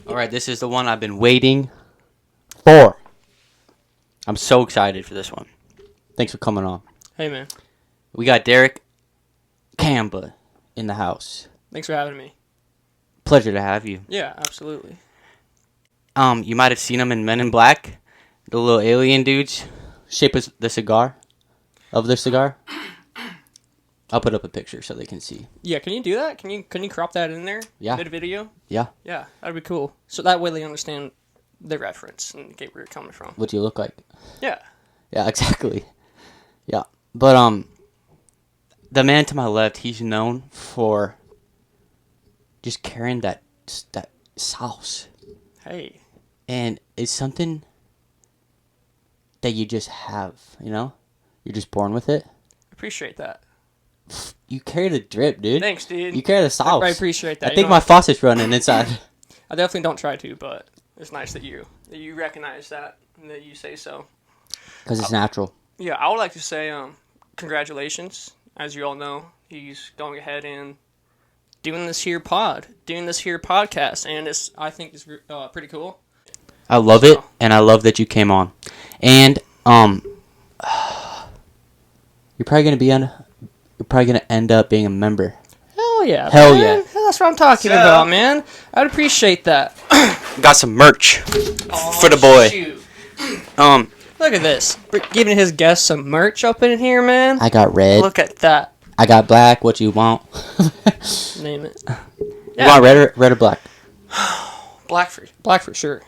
All right, this is the one I've been waiting for. I'm so excited for this one. Thanks for coming on. Hey, man. We got Derreck Camba in the house. Thanks for having me. Pleasure to have you. Yeah, absolutely. You might have seen them in Men in Black, the little alien dudes. Shape of the cigar. I'll put up a picture so they can see. Yeah, can you do that? Can you crop that in there? Yeah. Mid-video? Yeah. Yeah, that'd be cool. So that way they understand the reference and get where you're coming from. What do you look like? Yeah. Yeah, exactly. Yeah. But, the man to my left, he's known for just carrying that sauce. Hey. And it's something that you just have, you know? You're just born with it. Appreciate that. You carry the drip, dude. Thanks, dude. You carry the sauce. I appreciate that. I think my faucet's running inside. I definitely don't try to, but it's nice that you recognize that and that you say so. Because it's natural. Yeah, I would like to say congratulations. As you all know, he's going ahead and doing this here podcast, and I think it's pretty cool. I love it, and I love that you came on. And you're probably gonna end up being a member. Hell yeah! Hell man. yeah! That's what I'm talking about, man. I'd appreciate that. Got some merch for the boy. Shoot. Look at this. We're giving his guests some merch up in here, man. I got red. Look at that. I got black. What you want? Name it. Yeah. You want red or black? Black for sure.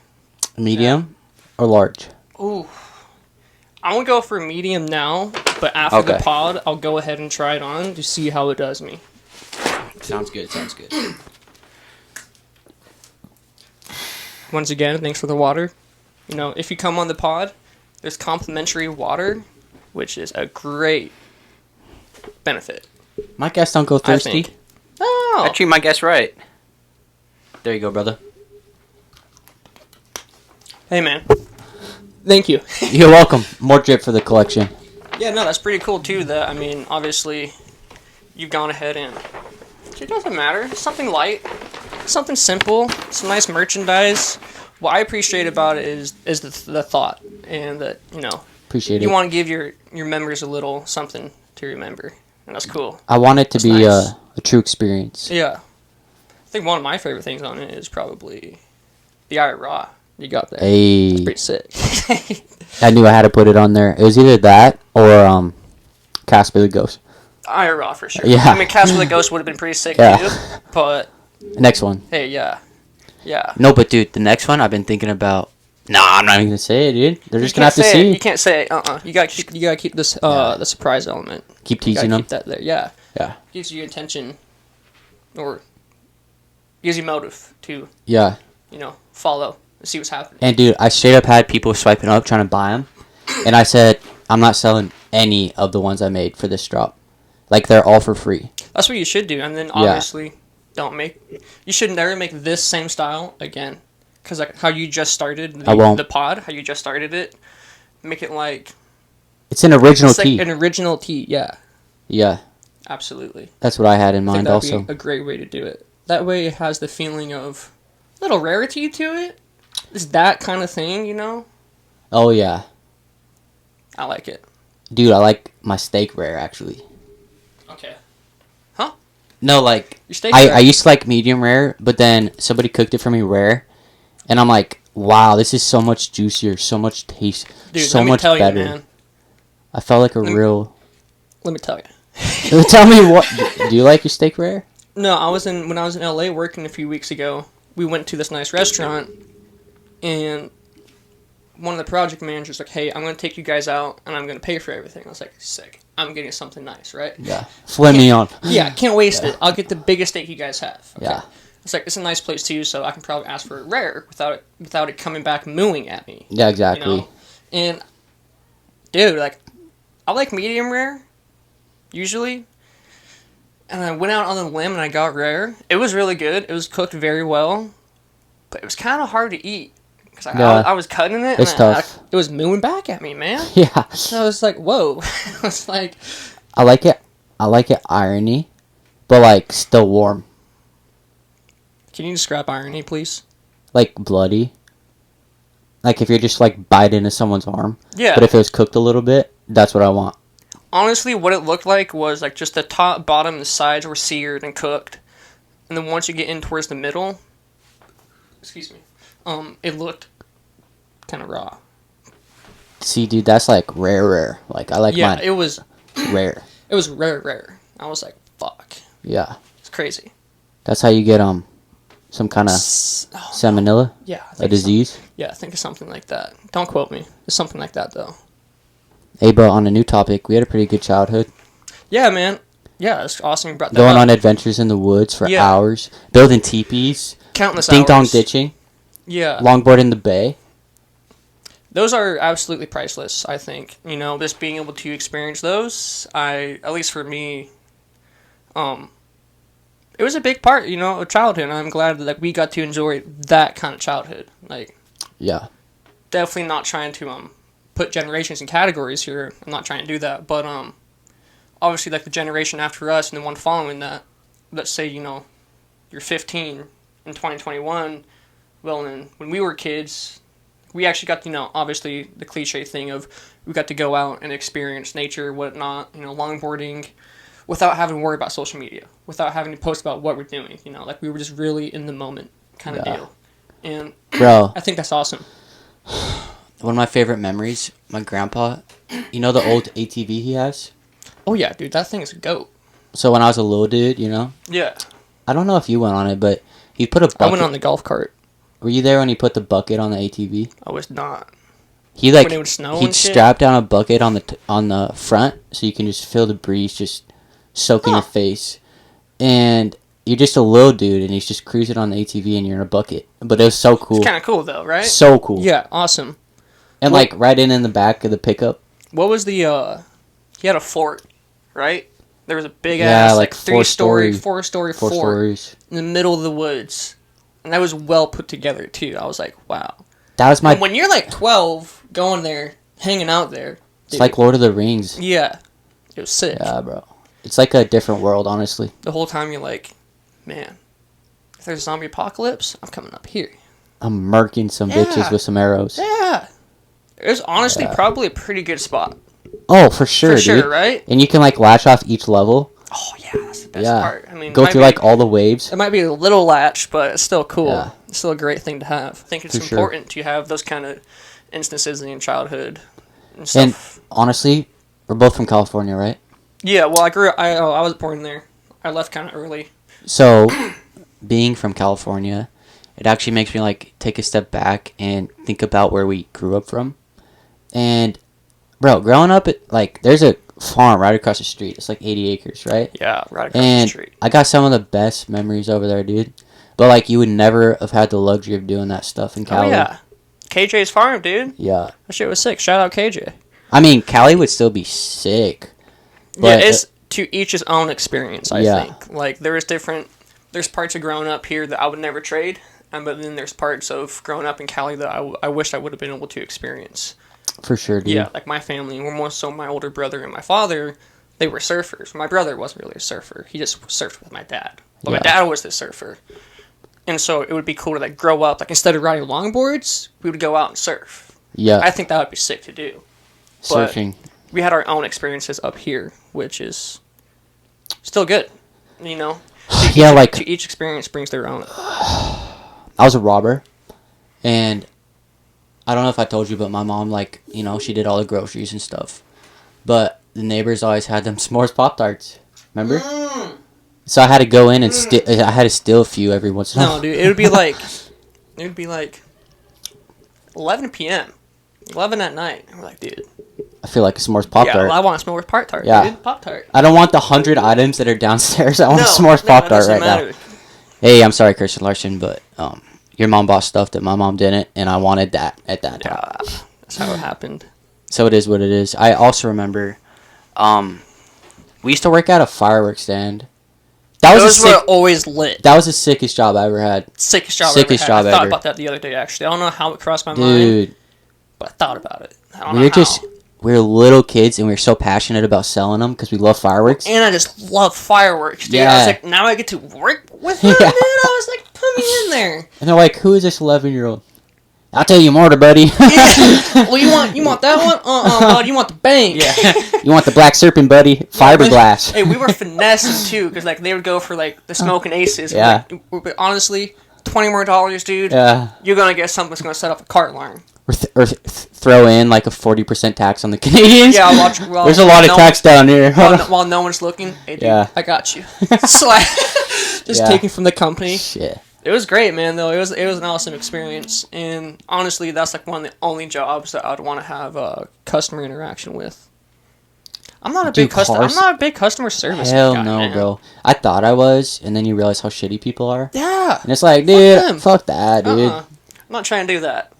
Medium or large? Ooh. I'm gonna go for medium now, but after the pod, I'll go ahead and try it on to see how it does me. Sounds good. Once again, thanks for the water. You know, if you come on the pod, there's complimentary water, which is a great benefit. My guests don't go thirsty. Oh. I treat my guests right. There you go, brother. Hey, man. Thank you. You're welcome. More drip for the collection. Yeah, no, that's pretty cool, too. That, I mean, obviously, you've gone ahead and... It doesn't matter. Something light. Something simple. Some nice merchandise. What I appreciate about it is the thought. And that, you know... Appreciate it. You want to give your members a little something to remember. And that's cool. I want it to be nice. A true experience. Yeah. I think one of my favorite things on it is probably the Ira Raw you got there. Hey. It's pretty sick. I knew I had to put it on there. It was either that or Casper the Ghost. Ira Raw for sure. Yeah. I mean, Casper the Ghost would have been pretty sick too. But next one. Hey, yeah. No, but dude, the next one I've been thinking about. Nah, I'm not even gonna say it, dude. They're just gonna have to see. see. You can't say it. You gotta keep this the surprise element. Keep teasing them. Keep that there. Yeah. Yeah. Gives you intention, or gives you motive to. Yeah. You know, follow and see what's happening. And dude, I straight up had people swiping up trying to buy them, and I said I'm not selling any of the ones I made for this drop. Like they're all for free. That's what you should do, and then obviously you should never make this same style again. Because like how you just started the pod, how you just started it, make it like... It's an original tee. Like an original tee, yeah. Yeah. Absolutely. That's what I had in mind also. That'd be a great way to do it. That way it has the feeling of a little rarity to it. It's that kind of thing, you know? Oh, yeah. I like it. Dude, I like my steak rare, actually. Okay. Huh? No, like... Your steak rare? I used to like medium rare, but then somebody cooked it for me rare. And I'm like, wow, this is so much juicier, so much taste, dude, so much better. Let me tell you, man. I felt like real... Let me tell you. Tell me what... Do you like your steak rare? No, when I was in LA working a few weeks ago, we went to this nice restaurant, and one of the project managers was like, hey, I'm going to take you guys out, and I'm going to pay for everything. I was like, sick. I'm getting something nice, right? Yeah. Flip me on. Yeah, can't waste it. I'll get the biggest steak you guys have. Okay. Yeah. It's like, it's a nice place too, so I can probably ask for it rare without it coming back mooing at me. Yeah, exactly. You know? And, dude, like, I like medium rare, usually. And I went out on the limb and I got rare. It was really good. It was cooked very well. But it was kind of hard to eat. Because I was cutting it it's and tough. it was mooing back at me, man. Yeah. So I was like, whoa. I was like... I like it irony, but like still warm. Can you describe irony, please? Like bloody. Like if you're just like bite into someone's arm. Yeah. But if it was cooked a little bit, that's what I want. Honestly, what it looked like was like just the top, bottom, and the sides were seared and cooked. And then once you get in towards the middle, excuse me, it looked kind of raw. See, dude, that's like rare. Like I like Yeah, mine it was rare. It was rare. I was like, fuck. Yeah. It's crazy. That's how you get some kind of salmonella, Yeah. a disease. Yeah, I think it's something like that. Don't quote me. It's something like that, though. Hey, bro, on a new topic, we had a pretty good childhood. Yeah, man. Yeah, it's awesome you brought that Going up. on adventures in the woods for Yeah. hours, building teepees, Countless ding dong hours. ditching, Yeah. longboard in the bay. Those are absolutely priceless, I think. You know, just being able to experience those, at least for me, it was a big part, you know, of childhood, and I'm glad that we got to enjoy that kind of childhood. Like, Yeah. definitely not trying to put generations in categories here. I'm not trying to do that, but obviously, like the generation after us and the one following that, let's say, you know, you're 15 in 2021. Well, then when we were kids, we actually got to, you know, obviously the cliche thing of we got to go out and experience nature, whatnot, you know, longboarding, without having to worry about social media, without having to post about what we're doing, you know, like we were just really in the moment kind of deal. And Bro, I think that's awesome. one of my favorite memories, my grandpa, you know the old ATV he has? Oh yeah, dude, that thing is a goat. So when I was a little dude, you know, Yeah. I don't know if you went on it, but he put a bucket. I went on the golf cart. Were you there when he put the bucket on the ATV? I was not. He like When it would snow he'd and shit? strap down a bucket on the front so you can just feel the breeze just soaking your face, and you're just a little dude and he's just cruising on the ATV and you're in a bucket. But it was so cool. It's kind of cool though, right? So cool. Yeah, awesome. And like right in the back of the pickup. What was the he had a fort, right? There was a big Yeah, ass like 3-story, 4-story four fort stories. in the middle of the woods. And that was well put together too. I was like, wow. That was my. And when you're like 12 going there, hanging out there, It's like Lord of the Rings. yeah. It was sick. Yeah, bro. It's like a different world, honestly. The whole time you're like, man, if there's a zombie apocalypse, I'm coming up here. I'm murking some bitches with some arrows. Yeah. It was honestly probably a pretty good spot. Oh, for sure, For sure, dude. right? And you can like latch off each level. Oh yeah, that's the best Yeah. part. I mean, Go through like all the waves. it might be a little latch, but it's still cool. Yeah. It's still a great thing to have. I think it's For sure. important to have those kind of instances in your childhood and And stuff. honestly, we're both from California, right? Yeah, well, I was born there. I left kind of early. So, being from California, it actually makes me like take a step back and think about where we grew up from. And, bro, growing up, there's a farm right across the street. It's like 80 acres, right? Yeah, right across And the street. I got some of the best memories over there, dude. But like, you would never have had the luxury of doing that stuff in Oh Cali. yeah, KJ's farm, dude. Yeah. That shit was sick. Shout out KJ. I mean, Cali would still be sick. Yeah, But, it's to each his own experience. I Yeah. think like there's parts of growing up here that I would never trade, but then there's parts of growing up in Cali that I wish I would have been able to experience. For sure, dude. Yeah, like my family, or more so my older brother and my father, they were surfers. My brother wasn't really a surfer. He just surfed with my dad. But my Yeah. dad was the surfer. And so it would be cool to like grow up. Like instead of riding longboards, we would go out and surf. Yeah. I think that would be sick to do. But Surfing. we had our own experiences up here, which is still good. You know? Yeah, like, To each experience brings their own. I was a robber, and I don't know if I told you, but my mom, like, you know, she did all the groceries and stuff. But the neighbors always had them s'mores Pop-Tarts. Remember? So I had to go in and I had to steal a few every once in a while. No, dude, it would be like 11 p.m. 11 at night. And we're like, dude, I feel like a s'mores Pop Yeah, Tart. well, I want a s'mores Pop Tart, Yeah. dude. Pop Tart. I don't want the 100 items that are downstairs. I want a s'mores that Pop Tart doesn't right matter. now. Hey, I'm sorry, Kirsten Larson, but your mom bought stuff that my mom didn't, and I wanted that at that time. Yeah, that's how it happened. So it is what it is. I also remember, we used to work at a fireworks stand. Those were always lit. That was the sickest job I ever had. Sickest job Sickest I ever had. job I thought ever. about that the other day, actually. I don't know how it crossed my mind, Dude, but I thought about it. I don't we know were how. just we were little kids, and we were so passionate about selling them because we love fireworks. And I just love fireworks, dude. I Yeah. was like, now I get to work with them, Yeah. dude. I was like, put me in there. And they're like, "Who is this 11-year-old?" I'll tell you more, buddy. Yeah. Well, you want that one? Bud, you want the bank? Yeah. You want the black serpent, buddy? Fiberglass. Hey, we were finessing too, because like they would go for like the smoking aces. Yeah. Like, honestly, $20 more, dude. Yeah. You're gonna get something that's gonna set up a cart alarm. Or throw in like a 40% tax on the Canadians. Yeah, I'll watch. Well, There's a lot of tax down here. While no one's looking, hey, dude, Yeah. I got you. So just Yeah. taking from the company. Shit. It was great, man. Though it was an awesome experience, and honestly, that's like one of the only jobs that I'd want to have customer interaction with. I'm not a big customer service Hell guy, no, man. bro. I thought I was, and then you realize how shitty people are. Yeah. And it's like, them. dude, fuck that, dude. I'm not trying to do that.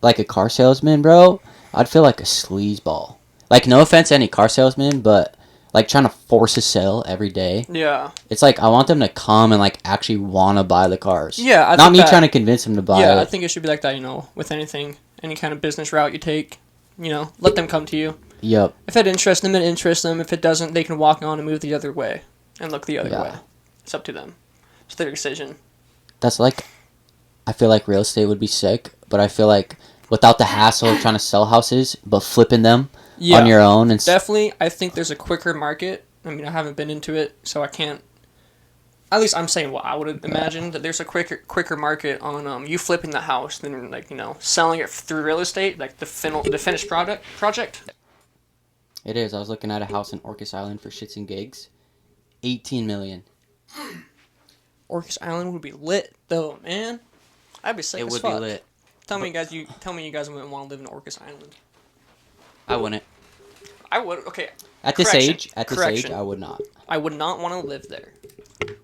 Like a car salesman, bro, I'd feel like a sleazeball. Like, no offense to any car salesman, but like trying to force a sale every day. Yeah. It's like I want them to come and like actually want to buy the cars. Yeah, I not think me that- trying to convince them to buy Yeah, I it. think it should be like that, with anything, any kind of business route you take, let them come to you. Yep. If it interests them, it interests them. If it doesn't, they can walk on and move the other way and look the other way. It's up to them. It's their decision. That's like, I feel like real estate would be sick, but I feel like without the hassle of trying to sell houses, but flipping them on your own. And definitely, I think there's a quicker market. I mean, I haven't been into it, so I can't. At least I'm saying what I would imagine, that there's a quicker market on you flipping the house than like selling it through real estate, like the finished project. It is. I was looking at a house in Orcas Island for shits and gigs. 18 million. Orcas Island would be lit though, man. I'd be sick It as would fuck. be lit. Tell me you guys wouldn't want to live in Orcas Island. I wouldn't. I would. Okay. At this age, Correction. I would not. I would not want to live there.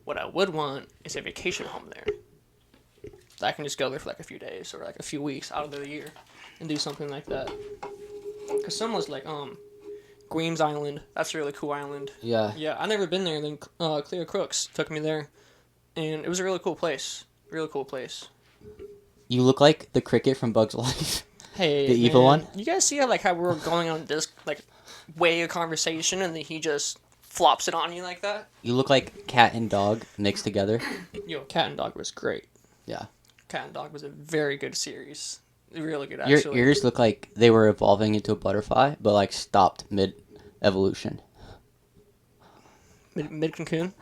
What I would want is a vacation home there. I can just go there for like a few days or like a few weeks out of the year and do something like that. Cause some was like Guemes Island. That's a really cool island. Yeah. Yeah, I've never been there. And then Cleo Crooks took me there, and it was a really cool place. Really cool place. You look like the cricket from Bugs Life. Hey, the evil one. You guys see how we were going on this like way of conversation, and then he just flops it on you like that? You look like cat and dog mixed together. Yo, Cat and Dog was great. Yeah. Cat and Dog was a very good series. Really good, Your actually. ears look like they were evolving into a butterfly, but like stopped mid-evolution. Mid cocoon.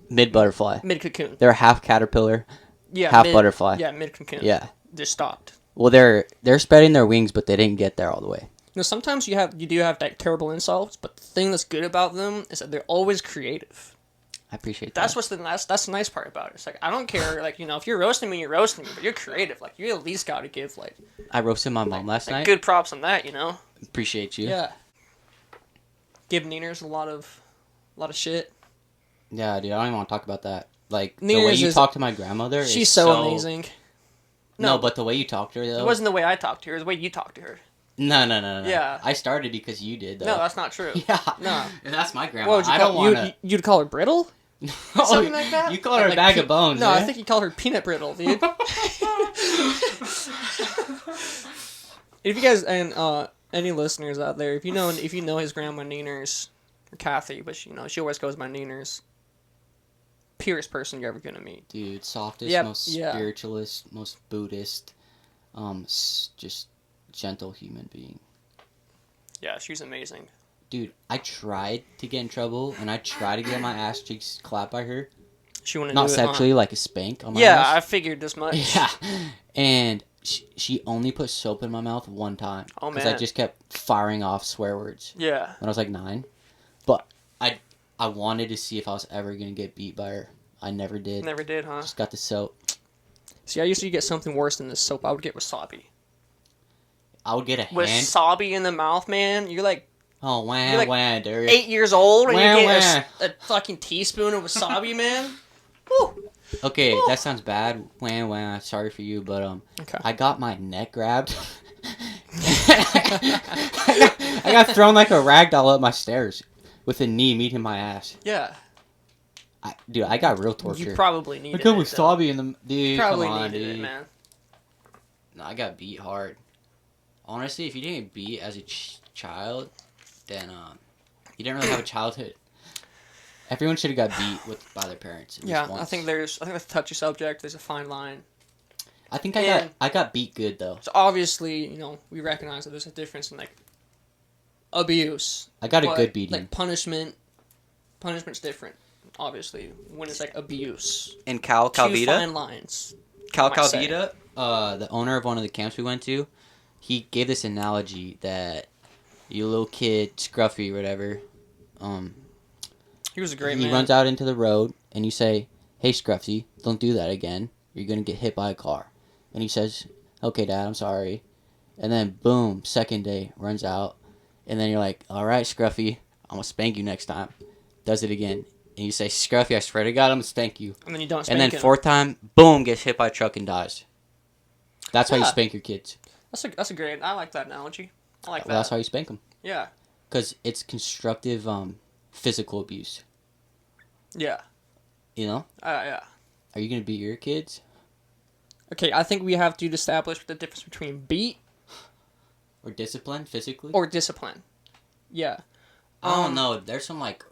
Mid butterfly. Mid cocoon. They're half caterpillar, Yeah. half butterfly. Yeah, mid cocoon. Yeah. Just stopped. Well, they're spreading their wings, but they didn't get there all the way. Sometimes you do have like terrible insults, but the thing that's good about them is that they're always creative. I appreciate that. That's the nice part about it. It's like I don't care, like if you're roasting me, you're roasting me, but you're creative. Like you at least got to give like. I roasted my mom last night. Good props on that, Appreciate you. Yeah. Give Nieners a lot of shit. Yeah, dude. I don't even want to talk about that. Like the Nieners way you talk to my grandmother. She's is so amazing. No, but the way you talk to her though. It wasn't the way I talked to her. It was the way you talked to her. No. Yeah. I started because you did though. No, that's not true. Yeah. No. That's my grandma. What would you I call don't want to. You'd call her brittle? Something like that? You call her a Like bag of bones. No, man. I think you call her peanut brittle, dude. If you guys and any listeners out there, if you know his grandma Nieners, or Kathy, but she always goes by Nieners. Purest person you're ever gonna meet. Dude, softest, most spiritualist, most Buddhist, just gentle human being. Yeah, she's amazing. Dude, I tried to get in trouble, and I tried to get my ass cheeks clapped by her. She wouldn't Not do sexually, it, huh? like a spank on my Yeah, ass. I figured this much. Yeah, and she only put soap in my mouth one time. Oh, Because I man. just kept firing off swear words. Yeah. When I was like 9. But I wanted to see if I was ever going to get beat by her. I never did. Never did, huh? Just got the soap. See, I used to get something worse than this soap. I would get wasabi. I would get a with hand. wasabi in the mouth, man. You're like Oh, wah, like wah, Derreck. 8 years old and Wah, you get wah. a fucking teaspoon of wasabi, man. Woo. Okay, Woo. that sounds bad. Wah, wah. Sorry for you, but Okay. I got my neck grabbed. I got thrown like a rag doll up my stairs with a knee meeting my ass. Yeah. Dude, I got real torture. You probably I needed got it. wasabi in the dude. Probably Come on, needed dude. it, man. No, I got beat hard. Honestly, if you didn't get beat as a child, then you didn't really have a childhood. Everyone should have got beat by their parents. At least Yeah, once. I think that's a touchy subject. There's a fine line. I think And- I got beat good though. So obviously, we recognize that there's a difference in like abuse. I got a but, good beating. Like punishment's different. Obviously, when it's like abuse. In Cal Two fine lines. Cal might say. Calvita, the owner of one of the camps we went to, he gave this analogy that you little kid, Scruffy, whatever, He was a great he man. runs out into the road and you say, "Hey, Scruffy, don't do that again. You're gonna get hit by a car." And he says, "Okay, Dad, I'm sorry." And then boom, second day runs out, and then you're like, "All right, Scruffy, I'm gonna spank you next time." Does it again, and you say, "Scruffy, I swear to God, I'm gonna spank you." And then you don't spank And then him. fourth time, boom, gets hit by a truck and dies. That's how you Yeah. spank your kids. That's a great. I like that analogy. I like that. Well, that's how you spank them. Yeah. Because it's constructive physical abuse. Yeah. You know? Yeah. Are you going to beat your kids? Okay, I think we have to establish the difference between beat Or discipline physically? or discipline. Yeah. I don't know. There's some like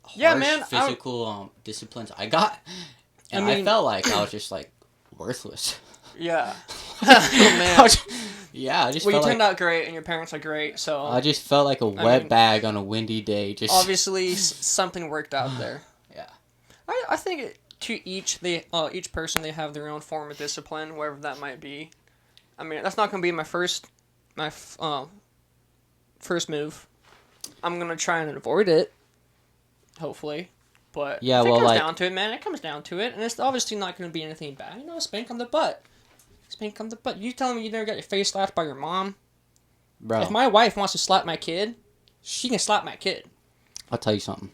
harsh Yeah, man, physical disciplines I got. And I I mean- felt like I was just like worthless. Yeah. Oh, man. Yeah, I just Well, you felt turned like out great, and your parents are great, so I just felt like a wet mean, bag on a windy day. Just obviously something worked out there. Yeah. I think to each person they have their own form of discipline, wherever that might be. I mean, that's not gonna be my first move. I'm gonna try and avoid it, hopefully. But Yeah, if it well, comes like- down to it, man, it comes down to it, and it's obviously not gonna be anything bad. Spank on the butt. Spank on the butt. You telling me you never got your face slapped by your mom? bro. If my wife wants to slap my kid, she can slap my kid. I'll tell you something.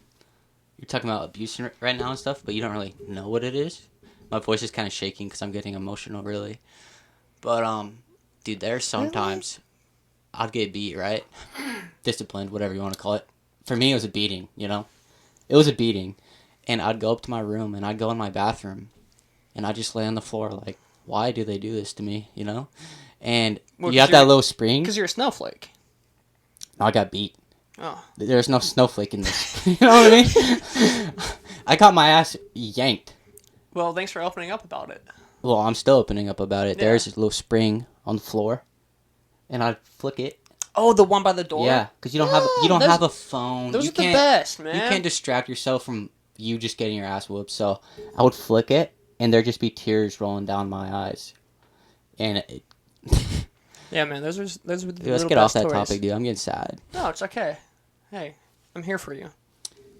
You're talking about abuse right now and stuff, but you don't really know what it is. My voice is kind of shaking because I'm getting emotional, really. But dude, there's sometimes I'd get beat, right? Disciplined, whatever you want to call it. For me, it was a beating. It was a beating, and I'd go up to my room and I'd go in my bathroom, and I'd just lay on the floor like, why do they do this to me? And Well, you 'cause have that you're- little spring. Because you're a snowflake. I got beat. Oh. There's no snowflake in this. You know what I mean? I got my ass yanked. Well, thanks for opening up about it. Well, I'm still opening up about it. Yeah. There's this little spring on the floor, and I'd flick it. Oh, the one by the door? Yeah, because you don't have a phone. Those you are the can't, best, man. You can't distract yourself from you just getting your ass whooped. So I would flick it, and there'd just be tears rolling down my eyes. And Yeah, man, those are the dude, let's little get off best that toys. topic, dude. I'm getting sad. No, it's okay. Hey, I'm here for you.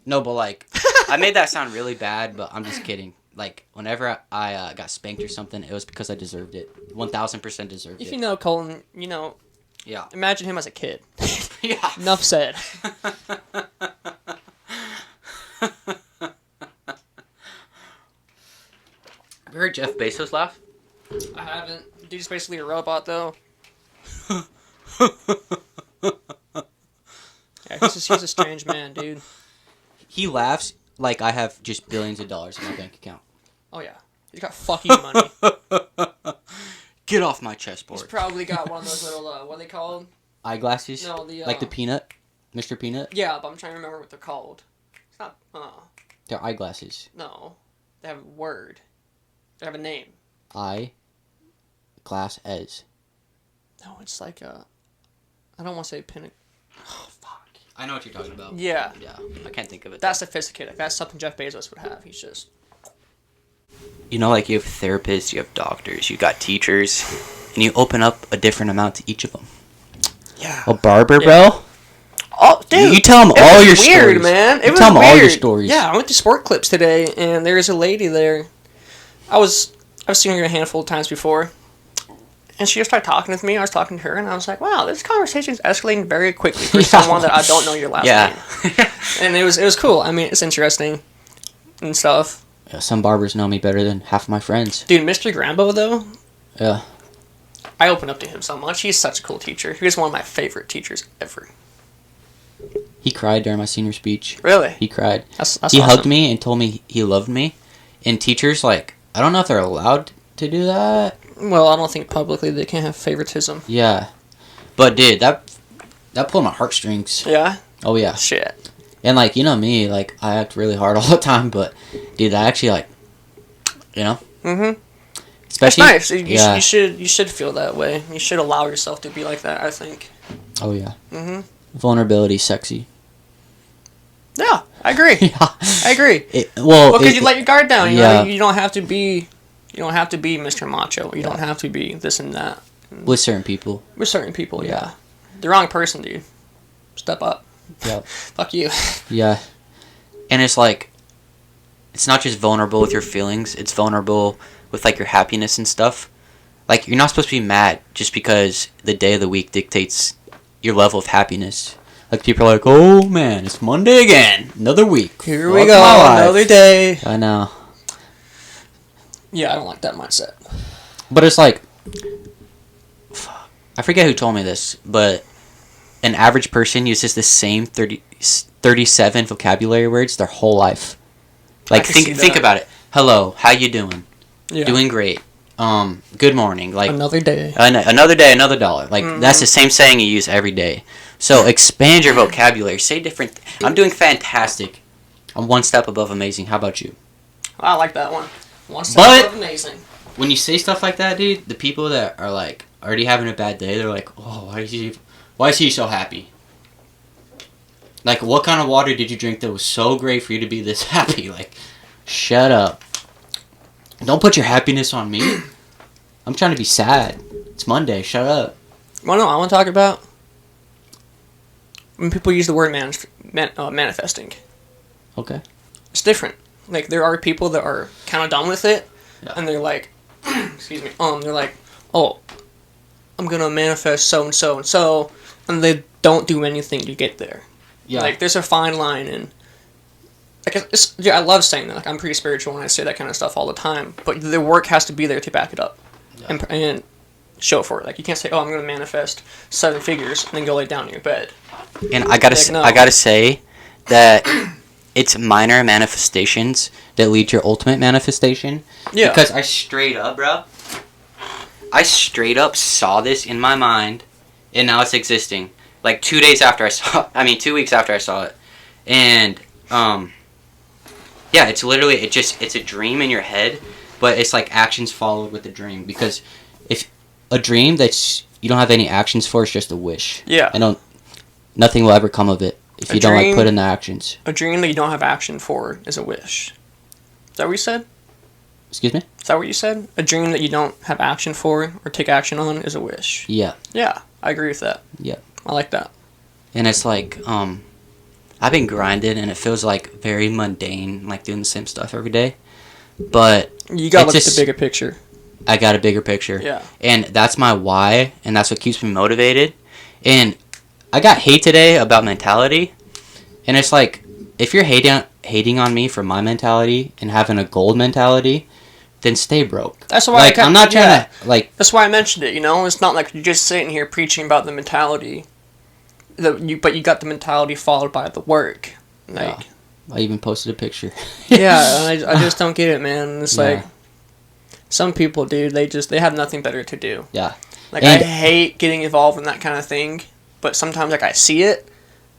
No, but like, I made that sound really bad, but I'm just kidding. Like, whenever I got spanked or something, it was because I deserved it. 1,000% deserved If it. you know Colton, Yeah. imagine him as a kid. Yeah. Enough said. Have you heard Jeff Bezos laugh? I haven't. Dude's basically a robot, though. Yeah, he's a strange man, dude. He laughs like I have just billions of dollars in my bank account. Oh, yeah. He's got fuck you money. Get off my He's chessboard. probably got one of those little, what are they called? Eyeglasses? No, the, Like the Peanut? Mr. Peanut? Yeah, but I'm trying to remember what they're called. It's not, They're eyeglasses. no. They have a word. They have a name. Glass as. No, it's like a... I don't want to say pin... Oh, fuck. I know what you're talking about. Yeah. Yeah, I can't think of it. That's sophisticated. That's something Jeff Bezos would have. He's just... Like you have therapists, you have doctors, you got teachers, and you open up a different amount to each of them. Yeah. A barber, Yeah. bro? Oh, dude. You tell them all your weird, stories. Man. It You was tell them all your weird. stories. Yeah, I went to Sport Clips today, and there's a lady there. I've seen her a handful of times before. And she just started talking with me. I was talking to her, and I was like, wow, this conversation's escalating very quickly for someone that I don't know your last name. And it was cool. I mean, it's interesting and stuff. Yeah, some barbers know me better than half of my friends. Dude, Mr. Grambo, though, Yeah. I open up to him so much. He's such a cool teacher. He was one of my favorite teachers ever. He cried during my senior speech. Really? He cried. That's He awesome. hugged me and told me he loved me. And teachers, like, I don't know if they're allowed to do that. Well, I don't think publicly they can't have favoritism. Yeah. But, dude, that pulled my heartstrings. Yeah? Oh, yeah. Shit. And, like, you know me, like, I act really hard all the time, but, dude, I actually, like, you know? Mm-hmm. Especially, That's nice. yeah. You should feel that way. You should allow yourself to be like that, I think. Oh, yeah. Mm-hmm. Vulnerability, sexy. Yeah, I agree. Yeah. I agree. Well, Because you let your guard down. You yeah. know, you don't have to be Mr. Macho. You don't have to be this and that. With certain people. With certain people, Yeah. yeah. The wrong person, dude. Step up. Yeah. Fuck you. Yeah. And it's like, it's not just vulnerable with your feelings, it's vulnerable with, like, your happiness and stuff. Like, you're not supposed to be mad just because the day of the week dictates your level of happiness. Like, people are like, oh, man, it's Monday again. Another week. Here we Fuck go. my life." Another day. I know. Yeah, I don't like that mindset. But it's like, I forget who told me this, but an average person uses the same 37 vocabulary words their whole life. Like, I can see think that. about it. Hello, how you doing? Yeah. Doing great. Good morning. Like, Another day. another day, another dollar. Like, Mhm. that's the same saying you use every day. So expand your vocabulary. Say different. I'm doing fantastic. I'm one step above amazing. How about you? I like that one. One step But- above amazing. When you say stuff like that, dude, the people that are like already having a bad day, they're like, oh, why is he so happy? Like, what kind of water did you drink that was so great for you to be this happy? Like, shut up. Don't put your happiness on me. I'm trying to be sad. It's Monday. Shut up. Well, no, I want to talk about when people use the word manifesting. Okay. It's different. Like, there are people that are kind of done with it, Yeah. and they're like, excuse me, they're like, oh, I'm gonna manifest so and so and so, and they don't do anything to get there. Yeah. Like, there's a fine line, and like, I love saying that. Like, I'm pretty spiritual when I say that kind of stuff all the time, but the work has to be there to back it up, Yeah. and show for it. Like, you can't say, oh, I'm gonna manifest 7 figures, and then go lay down in your bed. And I gotta, Like, no. I gotta say that it's minor manifestations that lead to your ultimate manifestation. Yeah. Because I straight up, bro, I straight up saw this in my mind, and now it's existing. Like 2 weeks after I saw it, and yeah, it's literally it's a dream in your head, but it's like actions followed with the dream. Because if a dream that's you don't have any actions for, it's just a wish. Yeah. And nothing will ever come of it if you don't like dream- put in the actions. A dream that you don't have action for is a wish. Is that what you said? Excuse me? Is that what you said? A dream that you don't have action for or take action on is a wish. Yeah. Yeah, I agree with that. Yeah. I like that. And it's like, I've been grinding and it feels like very mundane, like doing the same stuff every day. But You gotta It's look at just- the bigger picture. I got a bigger picture. Yeah. And that's my why, and that's what keeps me motivated. And I got hate today about mentality. And it's like, if you're hating on me for my mentality and having a gold mentality, then stay broke. That's why Like, I'm not trying to, like, That's why I mentioned it, you know? It's not like you're just sitting here preaching about the mentality. But you got the mentality followed by the work. Like, I even posted a picture. yeah, I just don't get it, man. It's Yeah. like, some people, dude, they have nothing better to do. Yeah. Like, And- I hate getting involved in that kind of thing, but sometimes, like, I see it,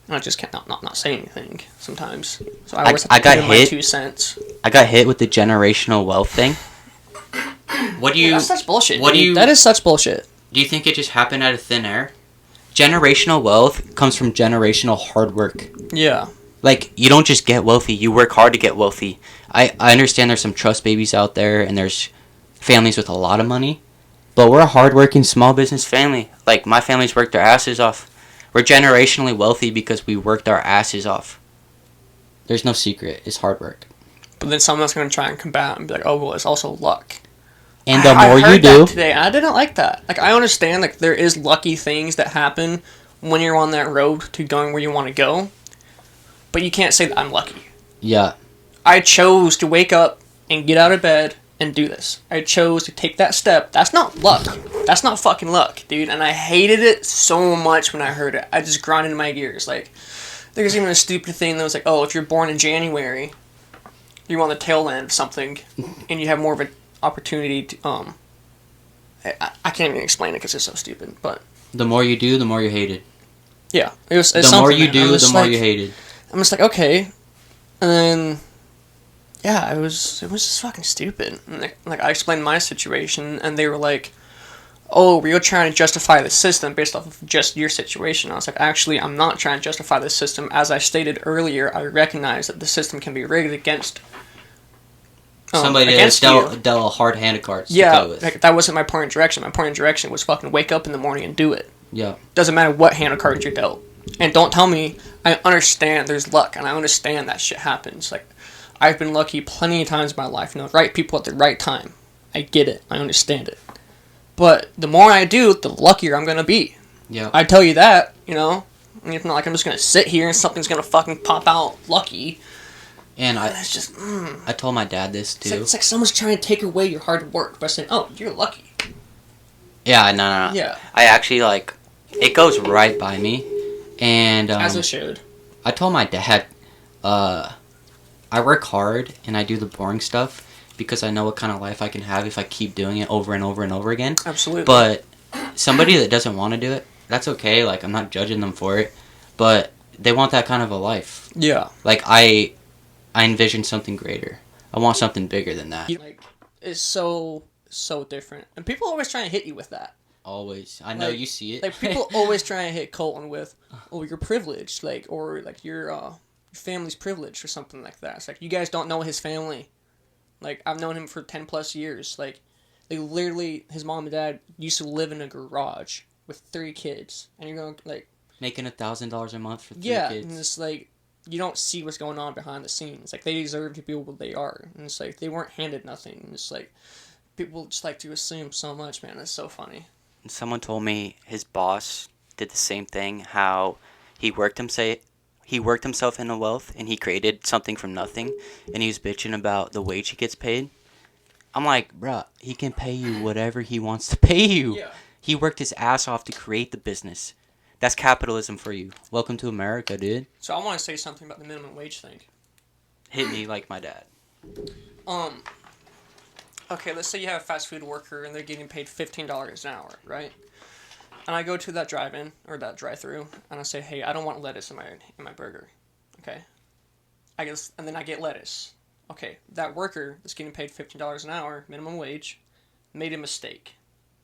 and I just can't not say anything sometimes. So I always have to I got put in my hit. 2 cents. I got hit with the generational wealth thing. What do you... That's such bullshit. what do dude. you- That is such bullshit. Do you think it just happened out of thin air? Generational wealth comes from generational hard work. Yeah. Like, you don't just get wealthy, you work hard to get wealthy. I understand there's some trust babies out there, and there's families with a lot of money, but we're a hardworking small business family. Like, my family's worked their asses off. We're generationally wealthy because we worked our asses off. There's no secret. It's hard work. But then someone's going to try and combat and be like, oh, well, it's also luck. And the I more heard you do, that today, and I didn't like that. Like, I understand, like, there is lucky things that happen when you're on that road to going where you want to go, but you can't say that I'm lucky. yeah, I chose to wake up and get out of bed and do this. I chose to take that step. That's not luck. That's not fucking luck, dude. And I hated it so much when I heard it. I just grinded my gears. Like, there's even a stupid thing that was like, oh, if you're born in January, you're on the tail end of something, and you have more of an opportunity to, I can't even explain it because it's so stupid, but. the more you do, the more you hate it. Yeah, it's The something, more you man. do, the more you hate it. I'm just like, okay. And then, yeah, it was just fucking stupid. And like, I explained my situation, and they were like, oh, you're trying to justify the system based off of just your situation. I was like, actually, I'm not trying to justify the system. As I stated earlier, I recognize that the system can be rigged against Somebody against dealt you. a hard hand of cards to Yeah, play with. like, that wasn't my point of direction. My point of direction was fucking wake up in the morning and do it. Yeah. Doesn't matter what hand of cards you're dealt. And don't tell me, I understand there's luck, and I understand that shit happens. Like, I've been lucky plenty of times in my life, the right people at the right time. I get it. I understand it. But the more I do, the luckier I'm going to be. Yeah. I tell you that, you know? And it's not like I'm just going to sit here and something's going to fucking pop out lucky. And It's just, I told my dad this too. It's like someone's trying to take away your hard work by saying, oh, you're lucky. Yeah, no. Yeah. I actually, like, it goes right by me. And As it should. I told my dad, I work hard and I do the boring stuff because I know what kind of life I can have if I keep doing it over and over and over again. Absolutely. But somebody that doesn't want to do it, that's okay. Like, I'm not judging them for it. But they want that kind of a life. Yeah. Like, I envision something greater. I want something bigger than that. Like, it's so different. And people always try and hit you with that. Always. I know, like, you see it. Like, people always try and hit Colton with, oh, you're privileged, like, or like your family's privileged or something like that. It's like, you guys don't know his family. Like, I've known him for 10 plus years. Like, they literally, his mom and dad used to live in a garage with 3 kids, and you're going, like, making $1,000 a month for 3 yeah, kids. and it's like, you don't see what's going on behind the scenes. Like, they deserve to be what they are, and it's like, they weren't handed nothing. And it's like, people just like to assume so much, man. It's so funny. Someone told me his boss did the same thing, how he worked himself into wealth and he created something from nothing, and he was bitching about the wage he gets paid. I'm like, bruh, he can pay you whatever he wants to pay you. Yeah. He worked his ass off to create the business. That's capitalism for you. Welcome to America, dude. So I want to say something about the minimum wage thing. Hit me like my dad. Okay, let's say you have a fast food worker and they're getting paid $15 an hour, right? And I go to that drive-in or that drive-through and I say, "Hey, I don't want lettuce in my burger." Okay. And then I get lettuce. Okay, that worker that's getting paid $15 an hour, minimum wage, made a mistake.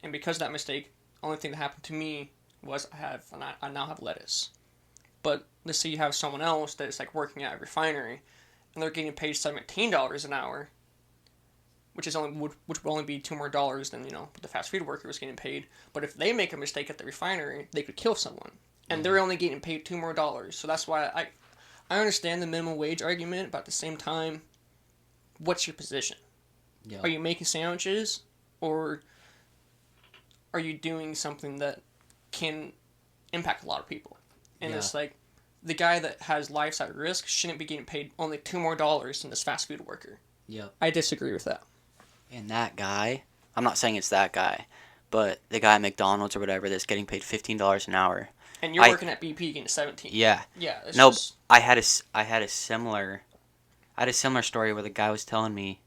And because of that mistake, the only thing that happened to me was I now have lettuce. But let's say you have someone else that is like working at a refinery and they're getting paid $17 an hour, which would only be $2 more than, what the fast food worker was getting paid. But if they make a mistake at the refinery, they could kill someone, and they're only getting paid $2 more. So that's why I understand the minimum wage argument, but at the same time, what's your position? Yeah. Are you making sandwiches, or are you doing something that can impact a lot of people? And it's like, the guy that has lives at risk shouldn't be getting paid only $2 more than this fast food worker. Yeah. I disagree with that. And that guy, I'm not saying it's that guy, but the guy at McDonald's or whatever that's getting paid $15 an hour. And you're working at BP getting 17. Yeah. Yeah. I had a similar story where the guy was telling me,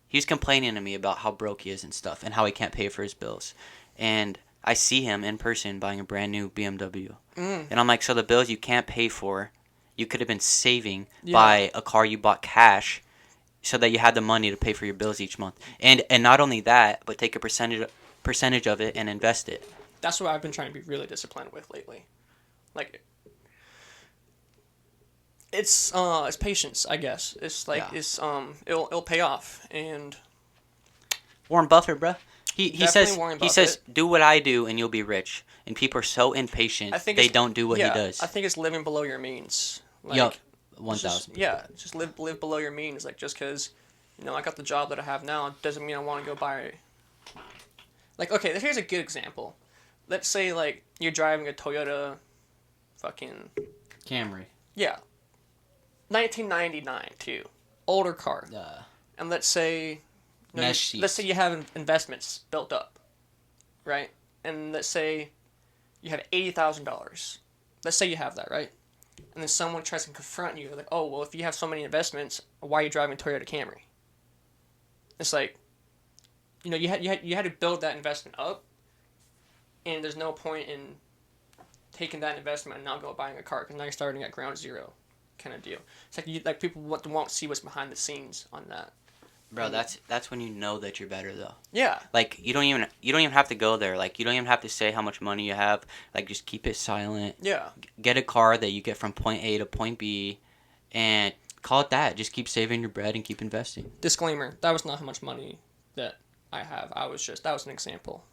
he was complaining to me about how broke he is and stuff and how he can't pay for his bills. And I see him in person buying a brand new BMW. And I'm like, so the bills you can't pay for, you could have been saving by a car you bought cash, so that you had the money to pay for your bills each month. And not only that, but take a percentage of it and invest it. That's what I've been trying to be really disciplined with lately. Like, it's patience, I guess. It's like, it'll pay off. And Warren Buffett, bruh. He says, do what I do and you'll be rich. And people are so impatient, they don't do what he does. I think it's living below your means. Like, Yup, 1,000. Just live below your means. Like, just because You know, I got the job that I have now. It doesn't mean I want to go buy. Like, okay, here's a good example. Let's say like you're driving a Toyota, fucking Camry. yeah, 1999 too, older car. And let's say, let's say you have investments built up, right? And let's say you have $80,000. Let's say you have that, right? And then someone tries to confront you, like, oh, well, if you have so many investments, why are you driving a Toyota Camry? It's like, you know, you had to build that investment up, and there's no point in taking that investment and now go buying a car because now you're starting at ground zero, kind of deal. It's like people won't see what's behind the scenes on that. Bro, that's when you know that you're better though. Yeah. Like you don't even have to go there. Like you don't even have to say how much money you have. Like just keep it silent. Yeah. Get a car that you get from point A to point B, and call it that. Just keep saving your bread and keep investing. Disclaimer: that was not how much money that I have. That was an example.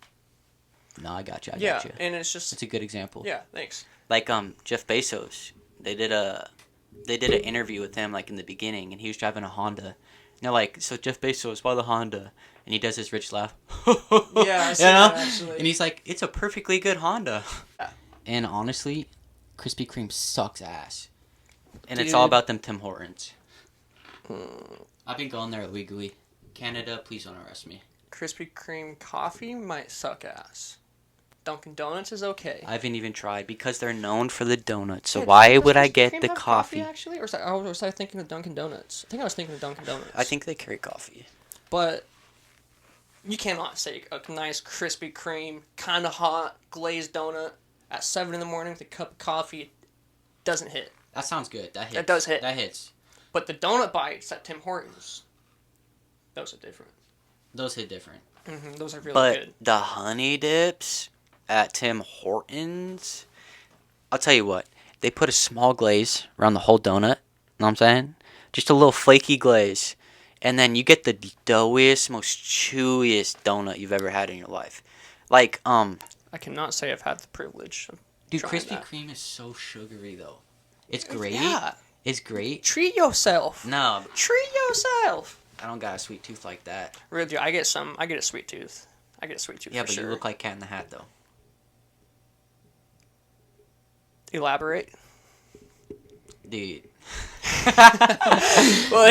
No, I got you. Yeah, and it's just it's a good example. Yeah, thanks. Like Jeff Bezos, they did an interview with him like in the beginning, and he was driving a Honda. And they're like, so Jeff Bezos, why the Honda? And he does his rich laugh. Yeah, I see that actually. And he's like, it's a perfectly good Honda. Yeah. And honestly, Krispy Kreme sucks ass. And Dude. It's all about them Tim Hortons. I've been going there illegally. Canada, please don't arrest me. Krispy Kreme coffee might suck ass. Dunkin' Donuts is okay. I haven't even tried because they're known for the donuts. So why would I get the coffee? Actually, or was I thinking of Dunkin' Donuts? I think I was thinking of Dunkin' Donuts. I think they carry coffee. But you cannot say a nice Krispy Kreme, kind of hot, glazed donut at 7 in the morning with a cup of coffee doesn't hit. That sounds good. That hits. That does hit. That hits. But the donut bites at Tim Hortons, those are different. Those hit different. Mm-hmm, those are really good. But the honey dips at Tim Hortons, I'll tell you what, they put a small glaze around the whole donut, know what I'm saying? Just a little flaky glaze, and then you get the doughiest, most chewiest donut you've ever had in your life. Like, I cannot say I've had the privilege of Dude, Krispy Kreme is so sugary, though. It's great. Yeah. It's great. Treat yourself. No. Treat yourself. I don't got a sweet tooth like that. Really, dude, I get a sweet tooth. Yeah, but sure. You look like Cat in the Hat, though. Elaborate. Dude. What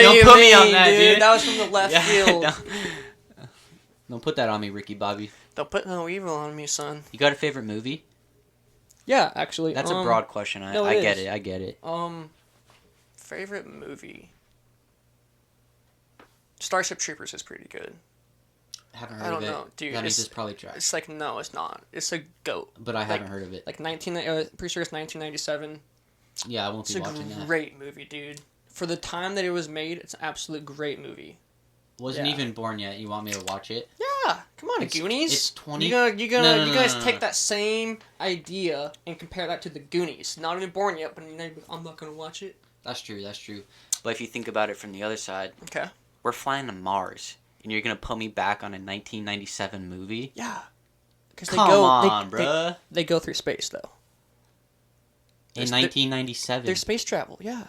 don't put me on that, dude. That was from the left field. Don't put that on me, Ricky Bobby. Don't put no evil on me, son. You got a favorite movie? Yeah, actually. That's a broad question. I get it. I get it. Favorite movie? Starship Troopers is pretty good. Haven't heard of it. I don't know, dude. That means it's probably trash. It's like, no, it's not. It's a goat. But I haven't heard of it. Like pretty sure it's 1997. Yeah, I won't be watching that. It's a great movie, dude. For the time that it was made, it's an absolute great movie. Wasn't even born yet. You want me to watch it? Yeah, come on, Goonies. It's 20. You guys take that same idea and compare that to the Goonies. Not even born yet, but I'm not gonna watch it. That's true. But if you think about it from the other side, okay, we're flying to Mars, and you're gonna put me back on a 1997 movie? Yeah. Come on, bruh. They go through space though. In 1997. There's space travel, yeah.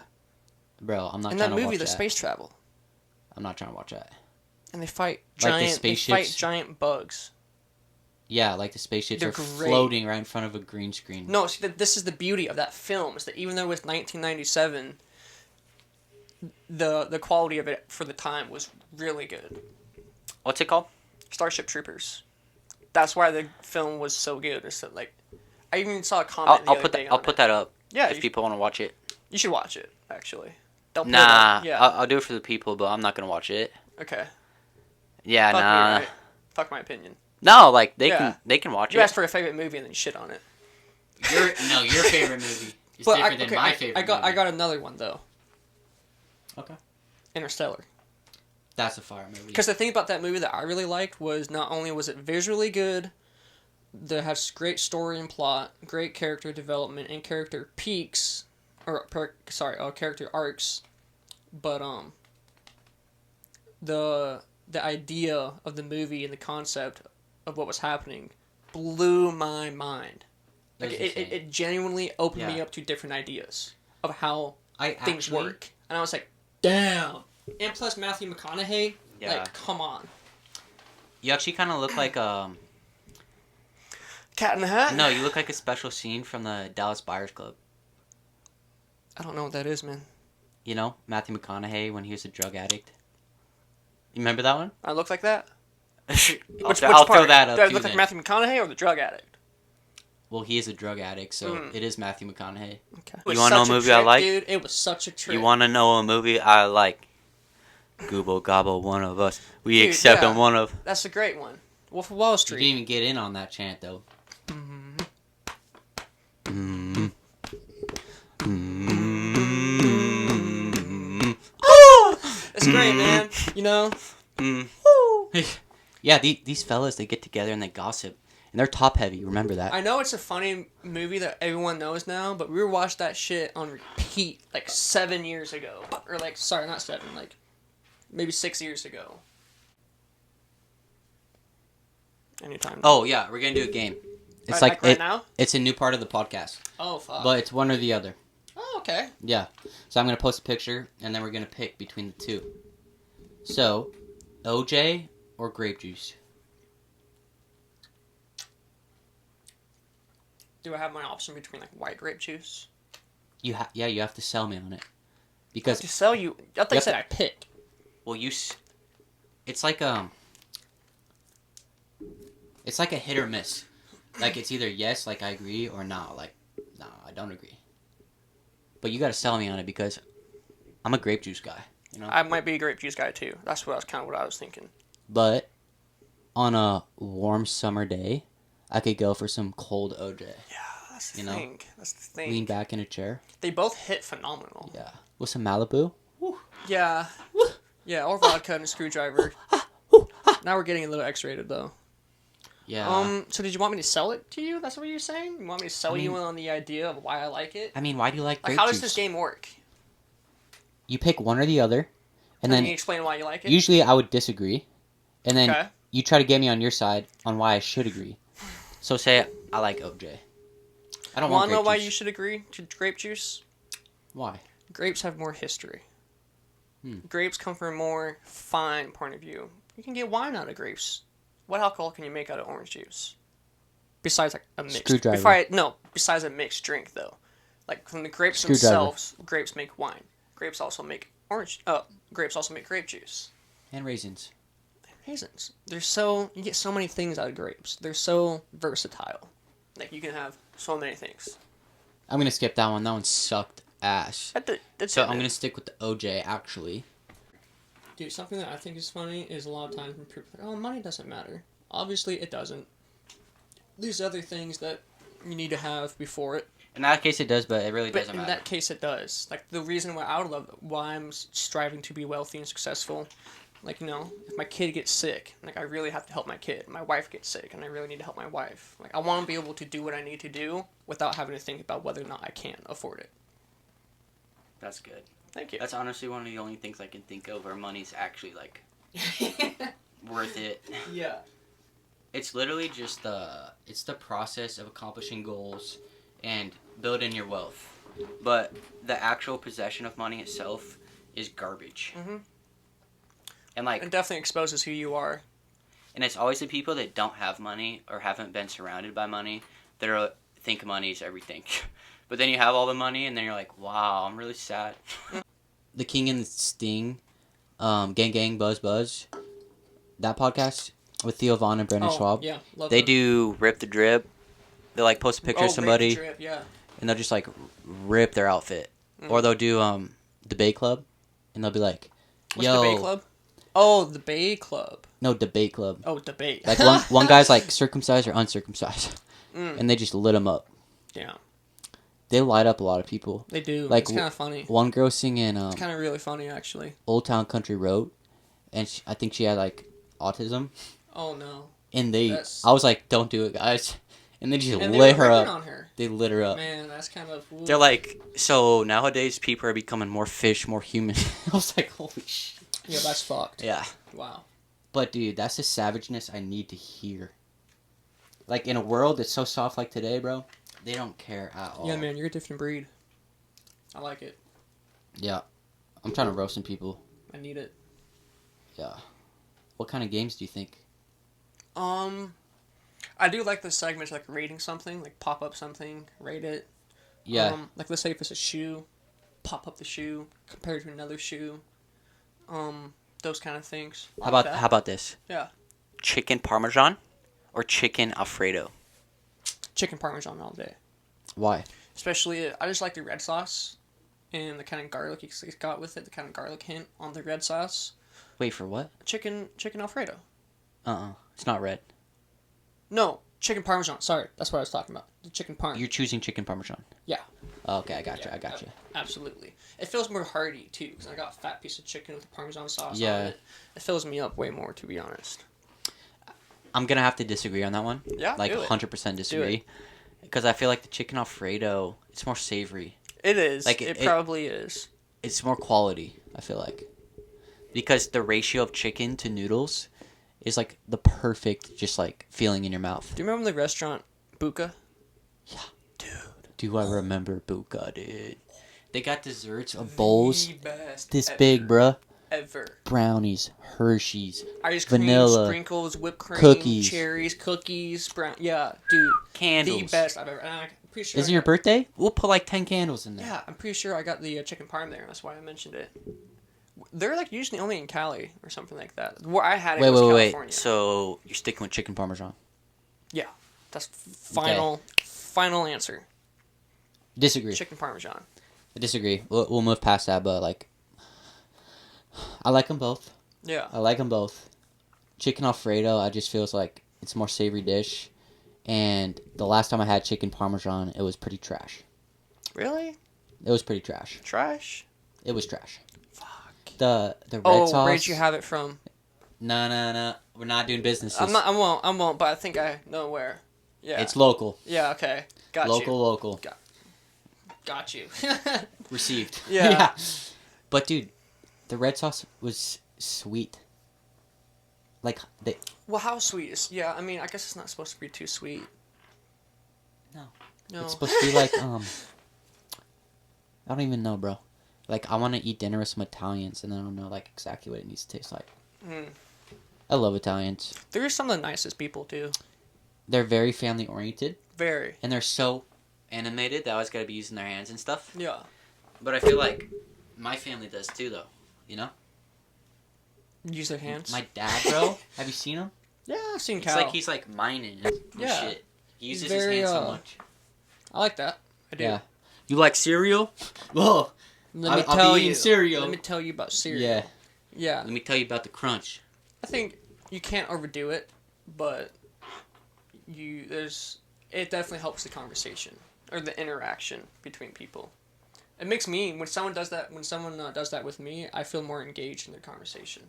Bro, I'm not trying to watch that. In that movie, there's space travel. I'm not trying to watch that. And they fight giant bugs. Yeah, like the spaceships are floating right in front of a green screen. No, see, this is the beauty of that film, is that even though it was 1997, the quality of it for the time was really good. What's it called? Starship Troopers. That's why the film was so good. Is that, like, I even saw a comment the other day on it. I'll put that up. Yeah, if people want to watch it. You should watch it, actually. Don't put nah, it up. Yeah. I'll do it for the people, but I'm not gonna watch it. Okay. Yeah, Fuck nah. me, right? Fuck my opinion. No, like they can watch it. You asked for a favorite movie and then shit on it. Your favorite movie is different than my favorite. I got another one though. Okay. Interstellar. That's a fire movie. Because the thing about that movie that I really liked was not only was it visually good, that has great story and plot, great character development and character peaks, character arcs, but the idea of the movie and the concept of what was happening blew my mind. Like it genuinely opened me up to different ideas of how things work, and I was like, damn, And plus Matthew McConaughey. Yeah. Like, come on. You actually kind of look like Cat in the Hat? No, you look like a special scene from the Dallas Buyers Club. I don't know what that is, man. You know, Matthew McConaughey when he was a drug addict. You remember that one? I look like that? I'll throw part? that up Do I too look like then. Matthew McConaughey or the drug addict? Well, he is a drug addict, so it is Matthew McConaughey. Okay. You wanna know a movie I like? Dude, it was such a trick. You want to know a movie I like? Google gobble one of us. We Dude, accept yeah. one of. That's a great one. Wolf of Wall You Street. didn't even get in on that chant though. It's great, man. You know? Yeah, these fellas, they get together and they gossip. And they're top heavy, remember that? I know it's a funny movie that everyone knows now, but we watched that shit on repeat like 7 years ago. Or like, sorry, not 7, like maybe 6 years ago. Anytime. Oh, yeah, we're going to do a game. It's Right like now? It's a new part of the podcast. Oh, fuck. But it's one or the other. Oh, okay. Yeah. So I'm going to post a picture, and then we're going to pick between the two. So, OJ or grape juice? Do I have my option between like white grape juice? You have to sell me on it. To Because, sell you, I thought you Yep. said I pick. well, it's like a hit or miss. Like, it's either yes, like, I agree, or no, like, no, I don't agree. But you got to sell me on it because I'm a grape juice guy, you know? I might be a grape juice guy too. That's what I was thinking. But on a warm summer day, I could go for some cold OJ. Yeah, that's the You know? thing. That's the thing. Lean back in a chair. They both hit phenomenal. Yeah. With some Malibu. Yeah. Yeah, or vodka and a screwdriver. Now we're getting a little X-rated though. Yeah. So did you want me to sell it to you? That's what you're saying? You want me to sell you on the idea of why I like it? I mean, why do you like Like, grape how juice? does this game work? You pick one or the other, and Can then you explain why you like it? usually I would disagree, and then Okay. you try to get me on your side on why I should agree. So say I like OJ. I don't want Want to know grape why juice. you should agree to grape juice? Why? Grapes have more history. Hmm. Grapes come from a more fine point of view. You can get wine out of grapes. What alcohol can you make out of orange juice? Besides like a mixed Screwdriver. besides a mixed drink though. Like from the grapes Screwdriver. themselves, grapes make wine. Grapes also make grapes also make grape juice. And raisins. Raisins. You get so many things out of grapes. They're so versatile. Like you can have so many things. I'm gonna skip that one. That one sucked ass. That's So it, I'm man. gonna stick with the OJ actually. Dude, something that I think is funny is a lot of times when people are like, oh, money doesn't matter. Obviously, it doesn't. There's other things that you need to have before it. In that case, it does, but it really But doesn't in matter. that case, it does. Like, the reason why I'm striving to be wealthy and successful, like, you know, if my kid gets sick, like, I really have to help my kid. My wife gets sick, and I really need to help my wife. Like, I want to be able to do what I need to do without having to think about whether or not I can afford it. That's good. Thank you. That's honestly one of the only things I can think of where money's actually like worth it. Yeah. It's literally just the process of accomplishing goals and building your wealth. But the actual possession of money itself is garbage. Mm-hmm. And like, It definitely exposes who you are. and it's always the people that don't have money or haven't been surrounded by money that think money's everything. But then you have all the money, and then you're like, wow, I'm really sad. The King and the Sting, Gang Gang Buzz Buzz, that podcast with Theo Vaughn and Brendan Schwab. Yeah, love They them. do rip the drip. They like post a picture of Rape the somebody, Drip, yeah. And they'll just like rip their outfit. Or they'll do Debate Club, and they'll be like, What's yo. Debate Club? Oh, the Bay Club. No, Debate Club. Oh, debate. Like one guy's like circumcised or uncircumcised. And they just lit him up. Yeah, They light up a lot of people. they do. Like, It's kind of funny. One girl singing It's kind of really funny, actually. Old Town Country Road, and I think she had like autism. Oh no. And That's- I was like, don't do it, guys. And they just And they lit were her ripping up. on her. They lit her up. Man, that's kind of. they're like, so nowadays people are becoming more fish, more human. I was like, holy shit. Yeah, that's fucked. Yeah. Wow. But dude, that's the savageness I need to hear. Like in a world that's so soft like today, bro, they don't care at all. Yeah, man, you're a different breed. I like it. Yeah. I'm trying to roast some people. I need it. Yeah. What kind of games do you think? I do like the segments like rating something, like pop up something, rate it. Yeah. Like let's say if it's a shoe, pop up the shoe, compare it to another shoe. Those kind of things. How about this? Yeah. Chicken parmesan or chicken alfredo? Chicken parmesan all day. Why? Especially, I just like the red sauce and the kind of garlic it's got with it, the kind of garlic hint on the red sauce. Wait, for what? Chicken Alfredo. It's not red. No, chicken parmesan. Sorry, that's what I was talking about. The chicken parm. You're choosing chicken parmesan. Yeah. Oh, okay, I got you. Absolutely. It feels more hearty too, because I got a fat piece of chicken with the parmesan sauce Yeah. on it. It fills me up way more, to be honest. I'm gonna have to disagree on that one. Yeah, Like do it. 100% disagree. Because I feel like the chicken alfredo, it's more savory. It is. Like, it probably is. It's more quality, I feel like. Because the ratio of chicken to noodles is like the perfect just like feeling in your mouth. Do you remember the restaurant Buka? Yeah. Dude. Do I remember Buka, dude? They got desserts of bowls The best this ever, big, bruh. Ever. Brownies, Hershey's, Ice cream, vanilla, sprinkles, whipped cream, cookies. cherries, cookies, brown. Yeah, dude. Candles. The best I've ever. And I'm pretty sure. Is it your birthday? We'll put like 10 candles in there. Yeah, I'm pretty sure I got the chicken parm there. That's why I mentioned it. They're like usually only in Cali or something like that. Where I had it was California. Wait. So you're sticking with chicken parmesan? Yeah, that's final answer. Disagree. Chicken parmesan. I disagree. We'll move past that, but like, I like them both. Yeah. I like them both. Chicken Alfredo, I just feels like it's a more savory dish. And the last time I had chicken parmesan, it was pretty trash. Really? It was pretty trash. Trash? It was trash. Fuck. The red sauce. Oh, where'd you have it from? No. We're not doing businesses. I won't, but I think I know where. Yeah. It's local. Yeah, okay. Got Local. Got you. Received. Yeah. But dude, the red sauce was sweet. Like they. Well, how sweet is? Yeah, I mean, I guess it's not supposed to be too sweet. No. No. It's supposed to be like I don't even know, bro. Like I want to eat dinner with some Italians, and I don't know like exactly what it needs to taste like. I love Italians. They're some of the nicest people too. They're very family oriented, Very. and they're so animated. They always gotta be using their hands and stuff. Yeah. But I feel like my family does too, though. You know. Use their hands. My dad, bro. Have you seen him? Yeah, I've seen It's Cal. like he's like mining and Yeah. shit. He uses He's very, his hands so much. I like that. I do. Yeah. You like cereal? Whoa. I'll be eating cereal. Let me tell you about cereal. Yeah. Yeah. Let me tell you about the crunch. I think you can't overdo it, but it definitely helps the conversation or the interaction between people. It makes me when someone does that with me, I feel more engaged in their conversation.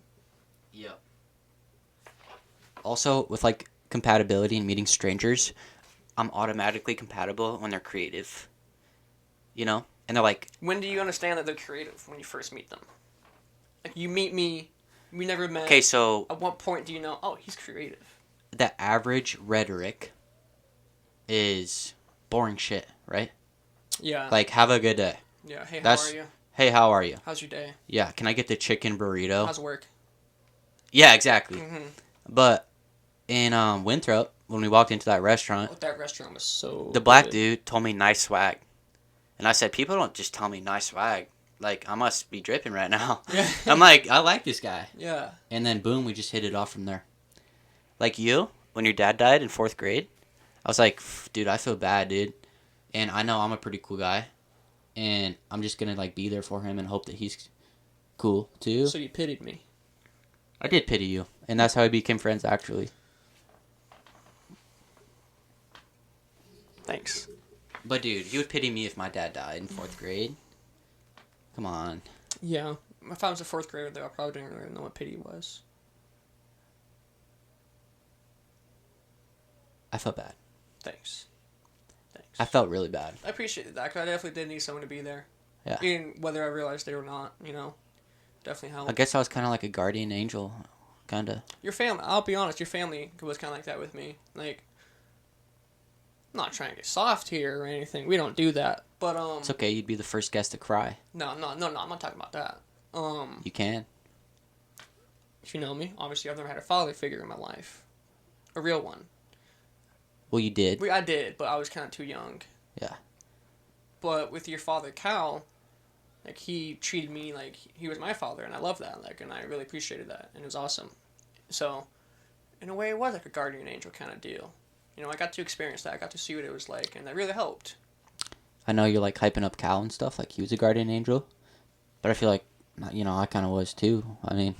Yeah. Also, with like compatibility and meeting strangers, I'm automatically compatible when they're creative. You know? And they're like... When do you understand that they're creative when you first meet them? Like, you meet me, we never met. Okay, so... At what point do you know, oh, he's creative? The average rhetoric is boring shit, right? Yeah. Like, have a good day. Yeah, hey, That's- how are you? Hey, how are you? How's your day? Yeah, can I get the chicken burrito? How's work? Yeah, exactly. Mm-hmm. But in Winthrop, when we walked into that restaurant, That restaurant was so the black good. dude told me nice swag. And I said, people don't just tell me nice swag. Like, I must be dripping right now. Yeah. I'm like, I like this guy. Yeah. And then, boom, we just hit it off from there. Like you, when your dad died in 4th grade, I was like, dude, I feel bad, dude. And I know I'm a pretty cool guy. And I'm just going to, like, be there for him and hope that he's cool, too. So you pitied me. I did pity you. And that's how we became friends, actually. Thanks. But, dude, you would pity me if my dad died in 4th grade. Come on. Yeah. If I was a 4th grader, though, I probably didn't really know what pity was. I felt bad. Thanks. I felt really bad. I appreciated that, because I definitely did need someone to be there. Yeah. Even whether I realized they or not, definitely helped. I guess I was kind of like a guardian angel, kind of. Your family, I'll be honest, your family was kind of like that with me. Like, I'm not trying to get soft here or anything. We don't do that. But, It's okay. You'd be the first guest to cry. No, I'm not talking about that. You can. if you know me, obviously I've never had a father figure in my life. A real one. Well, you did. I did, but I was kind of too young. Yeah. But with your father, Cal, like, he treated me like he was my father, and I love that, like, and I really appreciated that, and it was awesome. So, in a way, it was like a guardian angel kind of deal. You know, I got to experience that. I got to see what it was like, and that really helped. I know you're like hyping up Cal and stuff, like he was a guardian angel, but I feel like, you know, I kind of was too. I mean,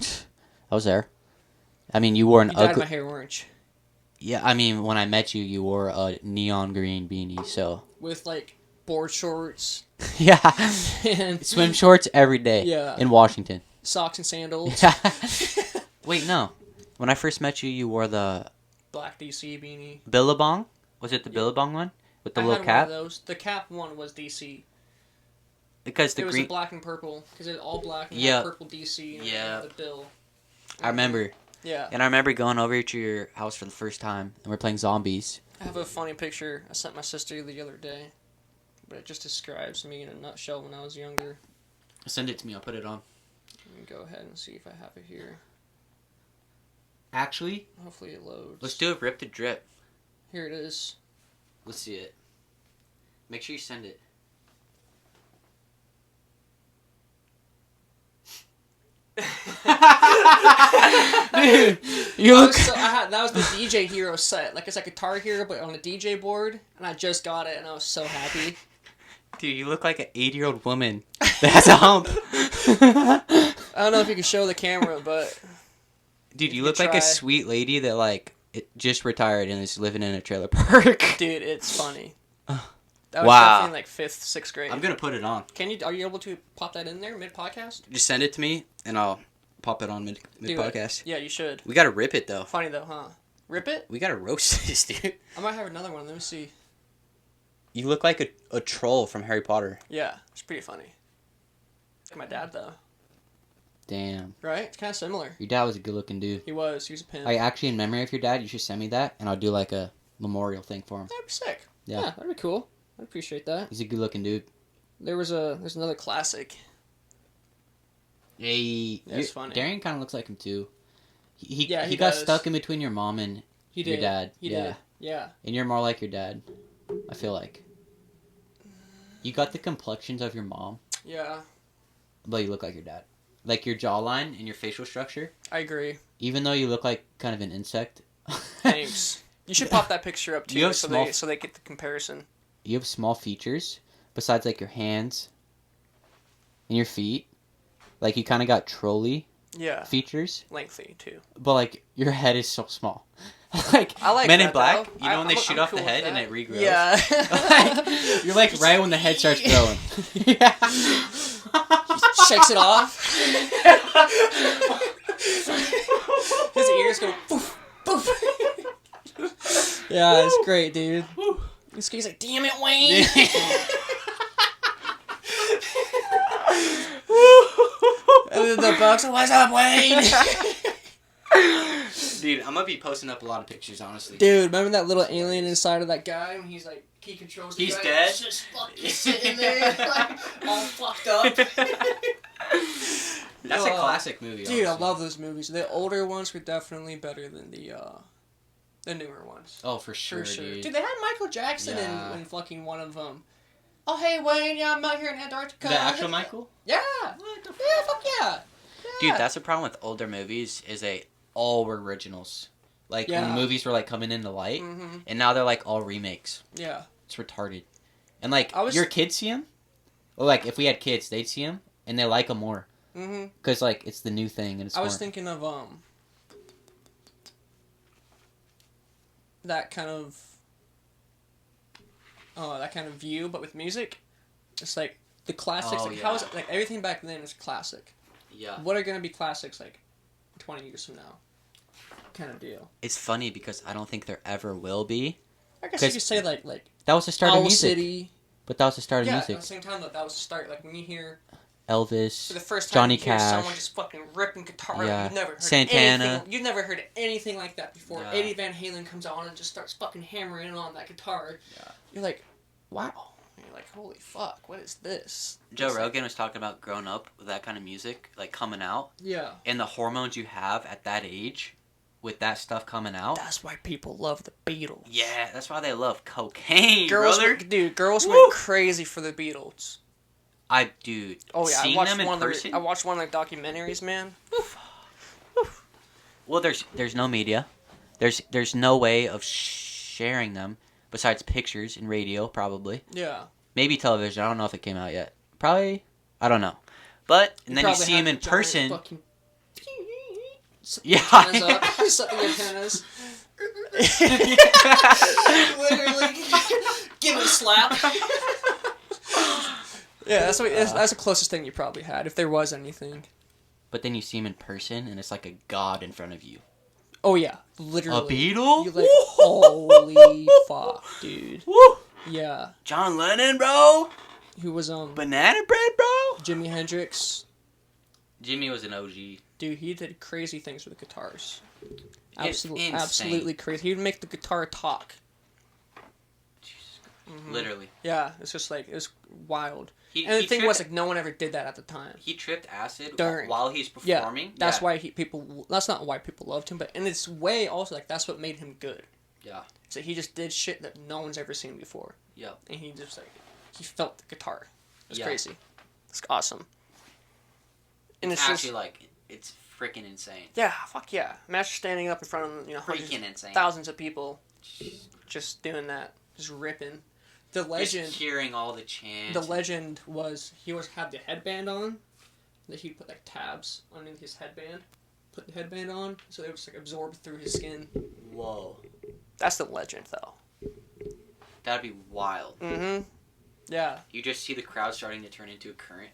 I was there. I mean, you wore an You dyed ugly. my hair orange. Yeah, I mean, when I met you, you wore a neon green beanie, so. With, like, board shorts. Yeah. And Swim shorts every day. Yeah. In Washington. socks and sandals. Yeah. Wait, no. When I first met you, you wore the Black DC beanie. Billabong. Was it the Billabong one with the I little had cap? one of those. The cap one was DC. Because the it was green. the black and purple because it was all black and Yeah. had purple DC and Yeah. the bill. I remember, Yeah. and I remember going over to your house for the first time, and we're playing zombies. I have a funny picture I sent my sister the other day, but it just describes me in a nutshell when I was younger. Send it to me. I'll put it on. Let me go ahead and see if I have it here. Actually, Hopefully it loads. let's do a rip to drip. Here it is. Let's see it. Make sure you send it. Dude, you look. That was the DJ Hero set. Like, it's like Guitar Hero, but on a DJ board. And I just got it, and I was so happy. Dude, you look like an 80-year-old woman that has a hump. I don't know if you can show the camera, but... Dude, you You look like try. a sweet lady that, like, just retired and is living in a trailer park. Dude, it's funny. That was Wow. definitely like 5th, 6th grade. I'm gonna put it on. Are you able to pop that in there mid-podcast? Just send it to me, and I'll pop it on mid Do it. podcast. Yeah, you should. We gotta rip it, though. Funny though, huh? Rip it? We gotta roast this, dude. I might have another one. Let me see. You look like a troll from Harry Potter. Yeah, it's pretty funny. Like my dad though. Damn. Right? It's kind of similar. Your dad was a good-looking dude. He was a pimp. Like, actually, in memory of your dad, you should send me that, and I'll do, like, a memorial thing for him. That'd be sick. Yeah. That'd be cool. I'd appreciate that. He's a good-looking dude. There's another classic. Hey, That's funny. Darian kind of looks like him, too. He Yeah, he got does. stuck in between your mom and He your did. dad. He yeah. did. Yeah. And you're more like your dad, I feel like. You got the complexions of your mom, Yeah. but you look like your dad. Like your jawline and your facial structure, I agree. even though you look like kind of an insect. Thanks. You should pop that picture up too, You have so small- they get the comparison. You have small features, besides like your hands and your feet. Like you kind of got trolley Yeah. features, Lengthy too. but like your head is so small. Like, I like Men in that, Black, though. you know when they shoot I'm off cool the with head and that. it regrows? Yeah. Like, you're like right when the head starts growing. Yeah. Shakes it off. His ears go poof, poof. Yeah, it's great, dude. He's like, damn it, Wayne. And then the Bucks, what's up, Wayne? Dude, I'm gonna be posting up a lot of pictures, honestly. Dude, remember that little alien inside of that guy when he's like, he controls the He's guy? dead? He's just fucking sitting there, like, all fucked up. That's a classic movie. Dude, I honestly. love those movies. The older ones were definitely better than the newer ones. Oh, for sure, For sure. dude. Dude, they had Michael Jackson Yeah. in fucking one of them. Oh, hey, Wayne, yeah, I'm out here in Antarctica. The actual Michael? Yeah. What the Yeah, fuck yeah. Dude, Yeah. that's the problem with older movies is they all were originals. Like when Yeah. movies were like coming into light, Mm-hmm. and now they're like all remakes. Yeah. It's retarded. And like I was- your kids see them, or like if we had kids, they'd see them and they like them more Mm-hmm. because like it's the new thing and it's. I was more... thinking of that kind of view, but with music. It's like the classics. Oh, like how is yeah. it, like everything back then is classic. Yeah. What are gonna be classics like 20 years from now? Kind of deal. It's funny because I don't think there ever will be. I guess you 'Cause could say like That was the start of Owl music. City. But that was the start of Yeah, music. at the same time that was the start. Like when you hear Elvis, for the first time Johnny you hear Cash. someone just fucking ripping guitar, Yeah. you've never heard Santana. anything. You've never heard anything like that before. Yeah. Eddie Van Halen comes on and just starts fucking hammering on that guitar. Yeah. You're like, wow. You you're like, holy fuck, what is this? Joe It's Rogan was talking about growing up with that kind of music, like coming out, yeah. and the hormones you have at that age, with that stuff coming out. That's why people love the Beatles. Yeah, that's why they love cocaine, Girls, brother. girls Woo! went crazy for the Beatles. Dude. Oh yeah, seeing them in person. I watched one of their documentaries, man. Well, there's no media. There's no way of sharing them besides pictures and radio, probably. Yeah. Maybe television. I don't know if it came out yet. Probably. I don't know. But and then you see him in person. Fucking... Yeah. Antennas up. Set the antennas. Literally, give it a slap. Yeah, that's the closest thing you probably had, if there was anything. But then you see him in person, and it's like a god in front of you. Oh yeah, literally. A Beatle? You're like, holy fuck, dude. Woo! Yeah. John Lennon, bro. Who was Banana bread, bro. Jimi Hendrix. Jimmy was an OG. Dude, he did crazy things with the guitars. Insane. Absolutely crazy. He would make the guitar talk. Mm-hmm. Literally. Yeah, it's just like, it was wild. He And the thing was, tripped- like, no one ever did that at the time. He tripped acid During. while he's Yeah, performing. that's why that's not why people loved him, but in its way also, like, that's what made him good. Yeah. So he just did shit that no one's ever seen before. Yep. And he just, like, he felt the guitar. It's Yeah. crazy. It's awesome. And It's it's actually just, like, it's freaking insane. yeah, fuck yeah. Imagine standing up in front of, hundreds, Freaking insane. thousands of people, just doing that, just ripping. The legend, Just hearing all the chants. the legend was he had the headband on, that he'd put like tabs on his headband, put the headband on, so they would just like absorb through his skin. Whoa. That's the legend, though. That'd be wild. Mm-hmm. Yeah. You just see the crowd starting to turn into a current.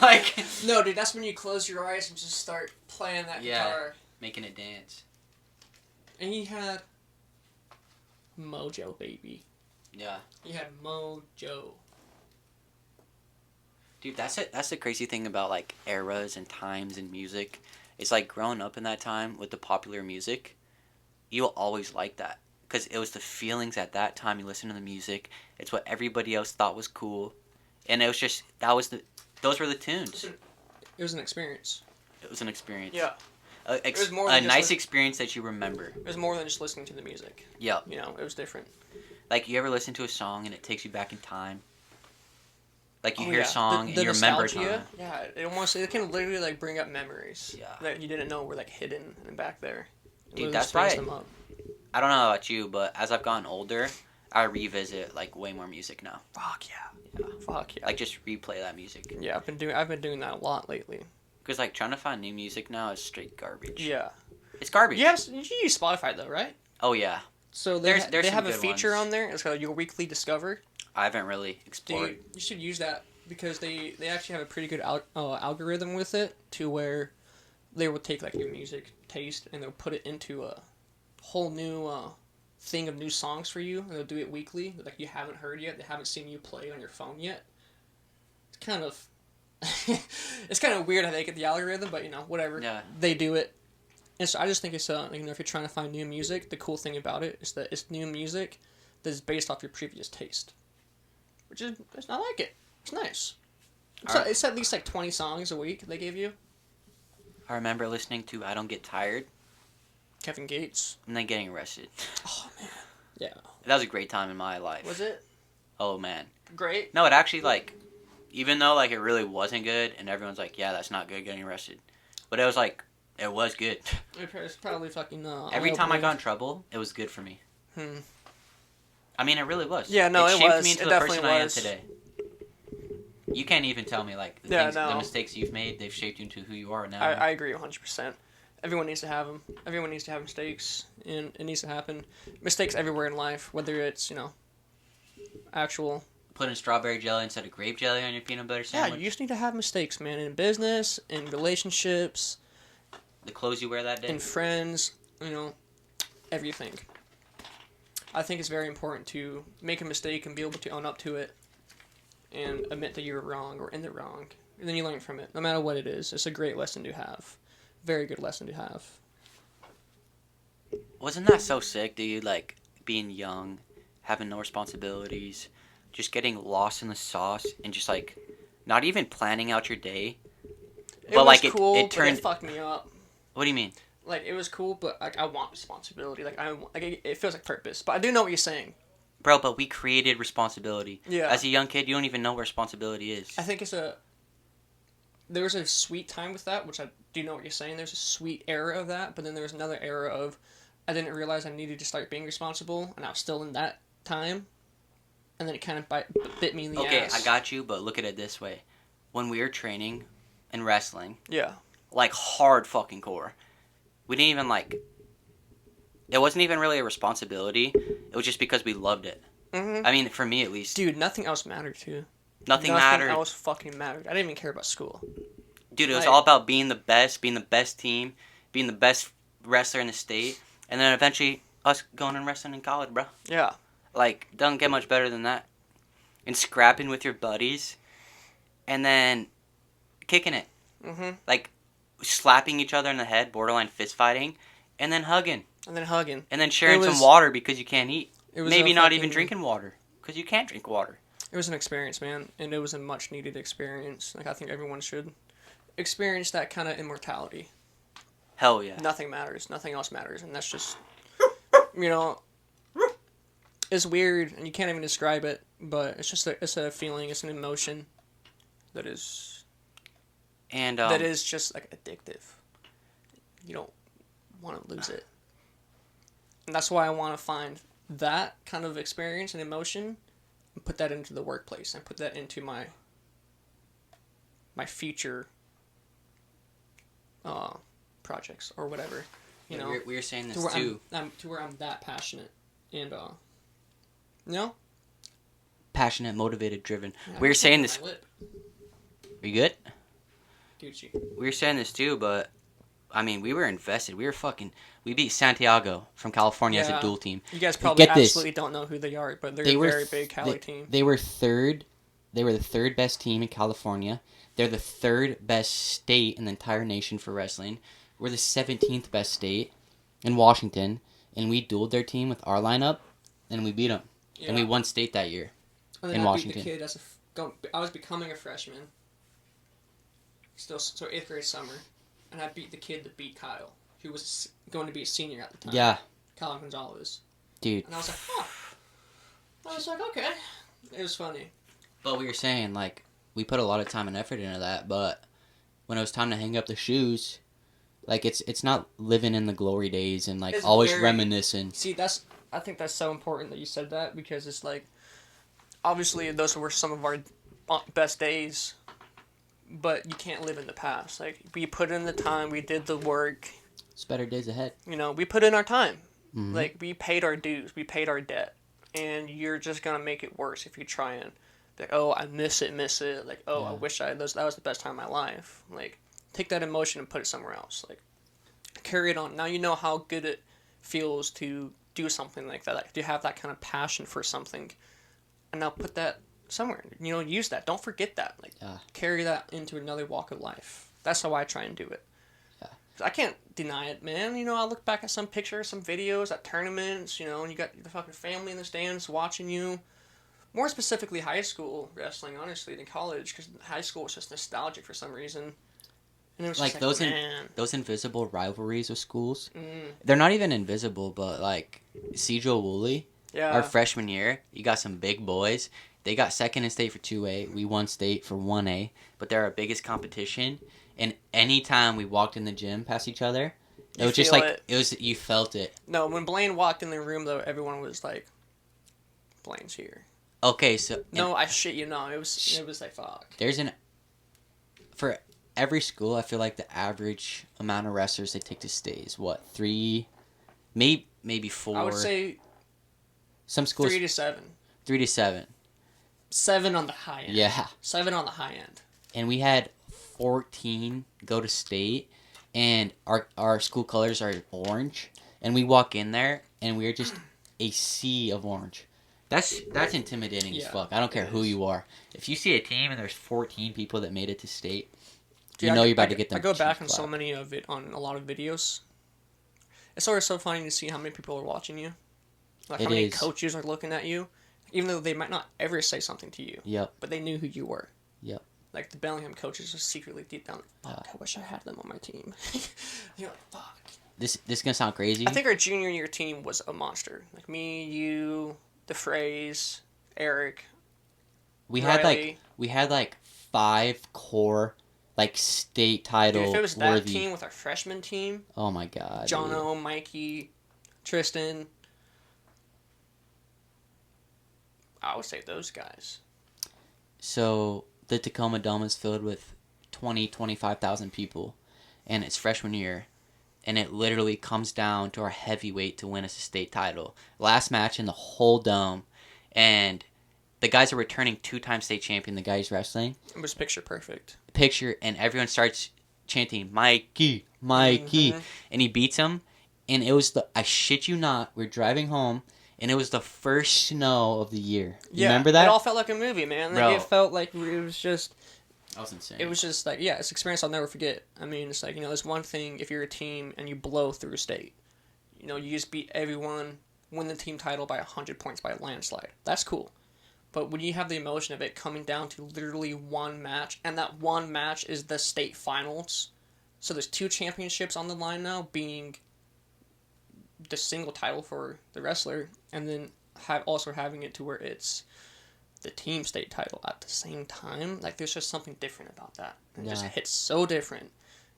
Like, No, dude, that's when you close your eyes and just start playing that Yeah. guitar. making it dance. And he had Mojo, baby. Yeah. He had Mojo. Dude, that's it. That's the crazy thing about like eras and times and music. It's like growing up in that time with the popular music, you'll always like that because it was the feelings at that time. You listen to the music. It's what everybody else thought was cool, and it was just those were the tunes. It was an experience. It was an experience. Yeah. It was more than a just nice experience that you remember. It was more than just listening to the music. Yeah. It was different. Like you ever listen to a song and it takes you back in time. Like you Oh, hear yeah. a song The and you remember nostalgia, time. yeah, it can literally like bring up memories Yeah. that you didn't know were like hidden in back there. It Dude, really that's just brings right. them up. I don't know about you, but as I've gotten older, I revisit like way more music now. Fuck yeah. Fuck yeah. Like just replay that music. Yeah, I've been doing that a lot lately. Because like trying to find new music now is straight garbage. Yeah. It's garbage. You use Spotify though, right? Oh yeah. So There's they some have a good feature ones. on there. It's called Your Weekly Discover. I haven't really explored. Dude, you should use that because they actually have a pretty good algorithm with it to where they will take like your music taste and they'll put it into a whole new thing of new songs for you, and they'll do it weekly that like you haven't heard yet, they haven't seen you play on your phone yet. It's kind of it's kind of weird how they get the algorithm, but whatever. Yeah. They do it. And so I just think it's if you're trying to find new music, the cool thing about it is that it's new music that is based off your previous taste, which is I like it. It's nice. It's at least like 20 songs a week they give you. I remember listening to I Don't Get Tired Kevin Gates. and then getting arrested. Oh man. Yeah. That was a great time in my life. Was it Oh man. great? No, it actually like, even though like it really wasn't good and everyone's like, yeah, that's not good getting arrested. But it was like, it was good. It's probably fucking. Every time I eye-opening. got in trouble, it was good for me. Hmm. I mean, it really was. Yeah, no, it shaped was. me into It the definitely person I am was. today. You can't even tell me like the mistakes you've made. They've shaped you into who you are now. I agree 100%. Everyone needs to have them. Everyone needs to have mistakes, and it needs to happen. Mistakes everywhere in life, whether it's actual. Putting strawberry jelly instead of grape jelly on your peanut butter sandwich. Yeah, you just need to have mistakes, man. In business, in relationships, The clothes you wear that day. in friends, everything. I think it's very important to make a mistake and be able to own up to it and admit that you were wrong or in the wrong. And then you learn from it, no matter what it is. It's a great lesson to have. Very good lesson to have. Wasn't that so sick, dude? Like, being young, having no responsibilities, just getting lost in the sauce and just like not even planning out your day. It But, was like, cool, it but turned- it fucked me up. What do you mean? Like, it was cool, but like I want responsibility. Like it feels like purpose. But I do know what you're saying. Bro, but we created responsibility. Yeah. As a young kid, you don't even know what responsibility is. I think there was a sweet time with that, which I do know what you're saying. There's a sweet era of that, but then there was another era of I didn't realize I needed to start being responsible, and I was still in that time. And then it kind of bit me in the ass. Okay, I got you, but look at it this way. When we were training and wrestling, Yeah. like hard fucking core, we didn't even like. It wasn't even really a responsibility. It was just because we loved it. Mm-hmm. I mean, for me at least. Dude, nothing else mattered too. Nothing mattered. Nothing else fucking mattered. I didn't even care about school. Dude, it was Like- all about being the best team, being the best wrestler in the state, and then eventually us going and wrestling in college, bro. Yeah. Like, doesn't get much better than that. And scrapping with your buddies, and then kicking it. Mm-hmm. Like, slapping each other in the head, borderline fist fighting, and then hugging. And then hugging. And then sharing It was- some water because you can't eat. It was Maybe a not fucking- even drinking water because you can't drink water. It was an experience, man, and it was a much needed experience. Like I think everyone should experience that kind of immortality. Hell yeah. Nothing matters. Nothing else matters, and that's just, you know, it's weird, and you can't even describe it. But it's just it's a feeling. It's an emotion that is And that is just like addictive. You don't want to lose it, and that's why I want to find that kind of experience and emotion, and put that into the workplace, and put that into my future projects or whatever. You know, we were saying to this where too. to where I'm that passionate, and you know, Passionate, motivated, driven. I We were got saying something this. on my lip. Are you good? Gucci. We were saying this too, but I mean, we were invested. We beat Santiago from California as a Yeah. dual team. You guys probably Get this. absolutely don't know who they are, but they're They a were very big Cali team. They were third. They were the third best team in California. They're the third best state in the entire nation for wrestling. We're the 17th best state in Washington, and we dueled their team with our lineup, and we beat them. Yeah. And we won state that year. And then in I Washington. beat the kid as I was becoming a freshman. Still, so 8th grade summer, and I beat the kid that beat Kyle, who was going to be a senior at the time. Yeah, Kyle Gonzalez. dude. And I was like, huh. I was like, okay. It was funny. But we were saying, like, we put a lot of time and effort into that, but when it was time to hang up the shoes, like, it's not living in the glory days and, like, It's always very- reminiscing. See, I think that's so important that you said that, because it's like, obviously those were some of our best days, but you can't live in the past. Like, we put in the time, we did the work, It's better days ahead. you know, we put in our time. Mhm. Like, we paid our dues, we paid our debt, and you're just gonna make it worse if you try and, like, oh, I miss it, like, oh, Yeah. I wish that was the best time of my life. Like, take that emotion and put it somewhere else. Like, carry it on. Now you know how good it feels to do something like that, like, to have that kind of passion for something, and now put that somewhere. You know, use that. Don't forget that. Like, Yeah. carry that into another walk of life. That's how I try and do it. Yeah. 'Cause I can't deny it, man. You know, I look back at some pictures, some videos at tournaments, you know, and you got the fucking family in the stands watching you. More specifically, high school wrestling, honestly, than college, because high school was just nostalgic for some reason. And it was Like, just those man. those invisible rivalries with schools, Mm, they're not even invisible, but, like, Cedro Woolley, yeah. our freshman year, you got some big boys. They got second in state for 2A. We won state for 1A, but they're our biggest competition. And anytime we walked in the gym past each other, it You was just feel like, it. it was, you felt it. No, when Blaine walked in the room, though, everyone was like, Blaine's here. Okay, so No, I shit you not. It was like, fuck. there's for every school, I feel like the average amount of wrestlers they take to state is what, 3, maybe 4. I would say some schools 3 to 7. 3 to 7. 7 on the high end. Yeah, 7 on the high end. and we had 14 go to state, and our school colors are orange, and we walk in there and we're just a sea of orange. That's intimidating as Yeah, fuck. I don't care it who is. you are. If you see a team and there's 14 people that made it to state, Dude, you know I- you're about I- to get them. I go back cheek on so clapped. many of it on a lot of videos. It's always so funny to see how many people are watching you. Like It how many is. coaches are looking at you. even though they might not ever say something to you. Yep. But they knew who you were. Yep. Like the Bellingham coaches are secretly deep down, like, fuck, I wish I had them on my team. You're like, fuck. This is gonna sound crazy. I think our junior year team was a monster. Like me, you, the Phrase, Eric. we Riley. had like 5 core, like state title Dude, if it was that worthy. team with our freshman team, Oh my god. Jono, Mikey, Tristan, I would say those guys. So the Tacoma Dome is filled with 25,000 people, and it's freshman year, and it literally comes down to our heavyweight to win us a state title. Last match in the whole dome, and the guys are returning 2-time state champion. The guy he's wrestling. It was picture perfect. Picture, and everyone starts chanting Mikey, Mikey, Mhm. and he beats him. And it was I shit you not, we're driving home, and it was the first snow of the year. You remember that? It all felt like a movie, man. Like, Bro. it felt like it was just. That was insane. It was just like, yeah, it's an experience I'll never forget. I mean, it's like, there's one thing if you're a team and you blow through a state. You just beat everyone, win the team title by 100 points by a landslide. That's cool. But when you have the emotion of it coming down to literally one match, and that one match is the state finals, so there's 2 championships on the line now, being the single title for the wrestler, and then also having it to where it's the team state title at the same time. Like, there's just something different about that. It just hits so different.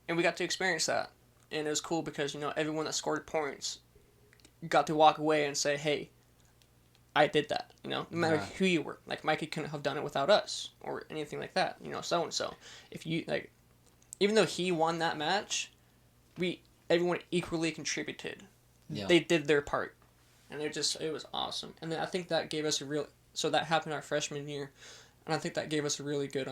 And we got to experience that. And it was cool because, everyone that scored points got to walk away and say, hey, I did that, no matter who you were. Like, Mikey couldn't have done it without us or anything like that, so-and-so. If you, like, even though he won that match, everyone equally contributed. Yeah. They did their part. And it was awesome. And then I think that gave us so that happened our freshman year, and I think that gave us a really good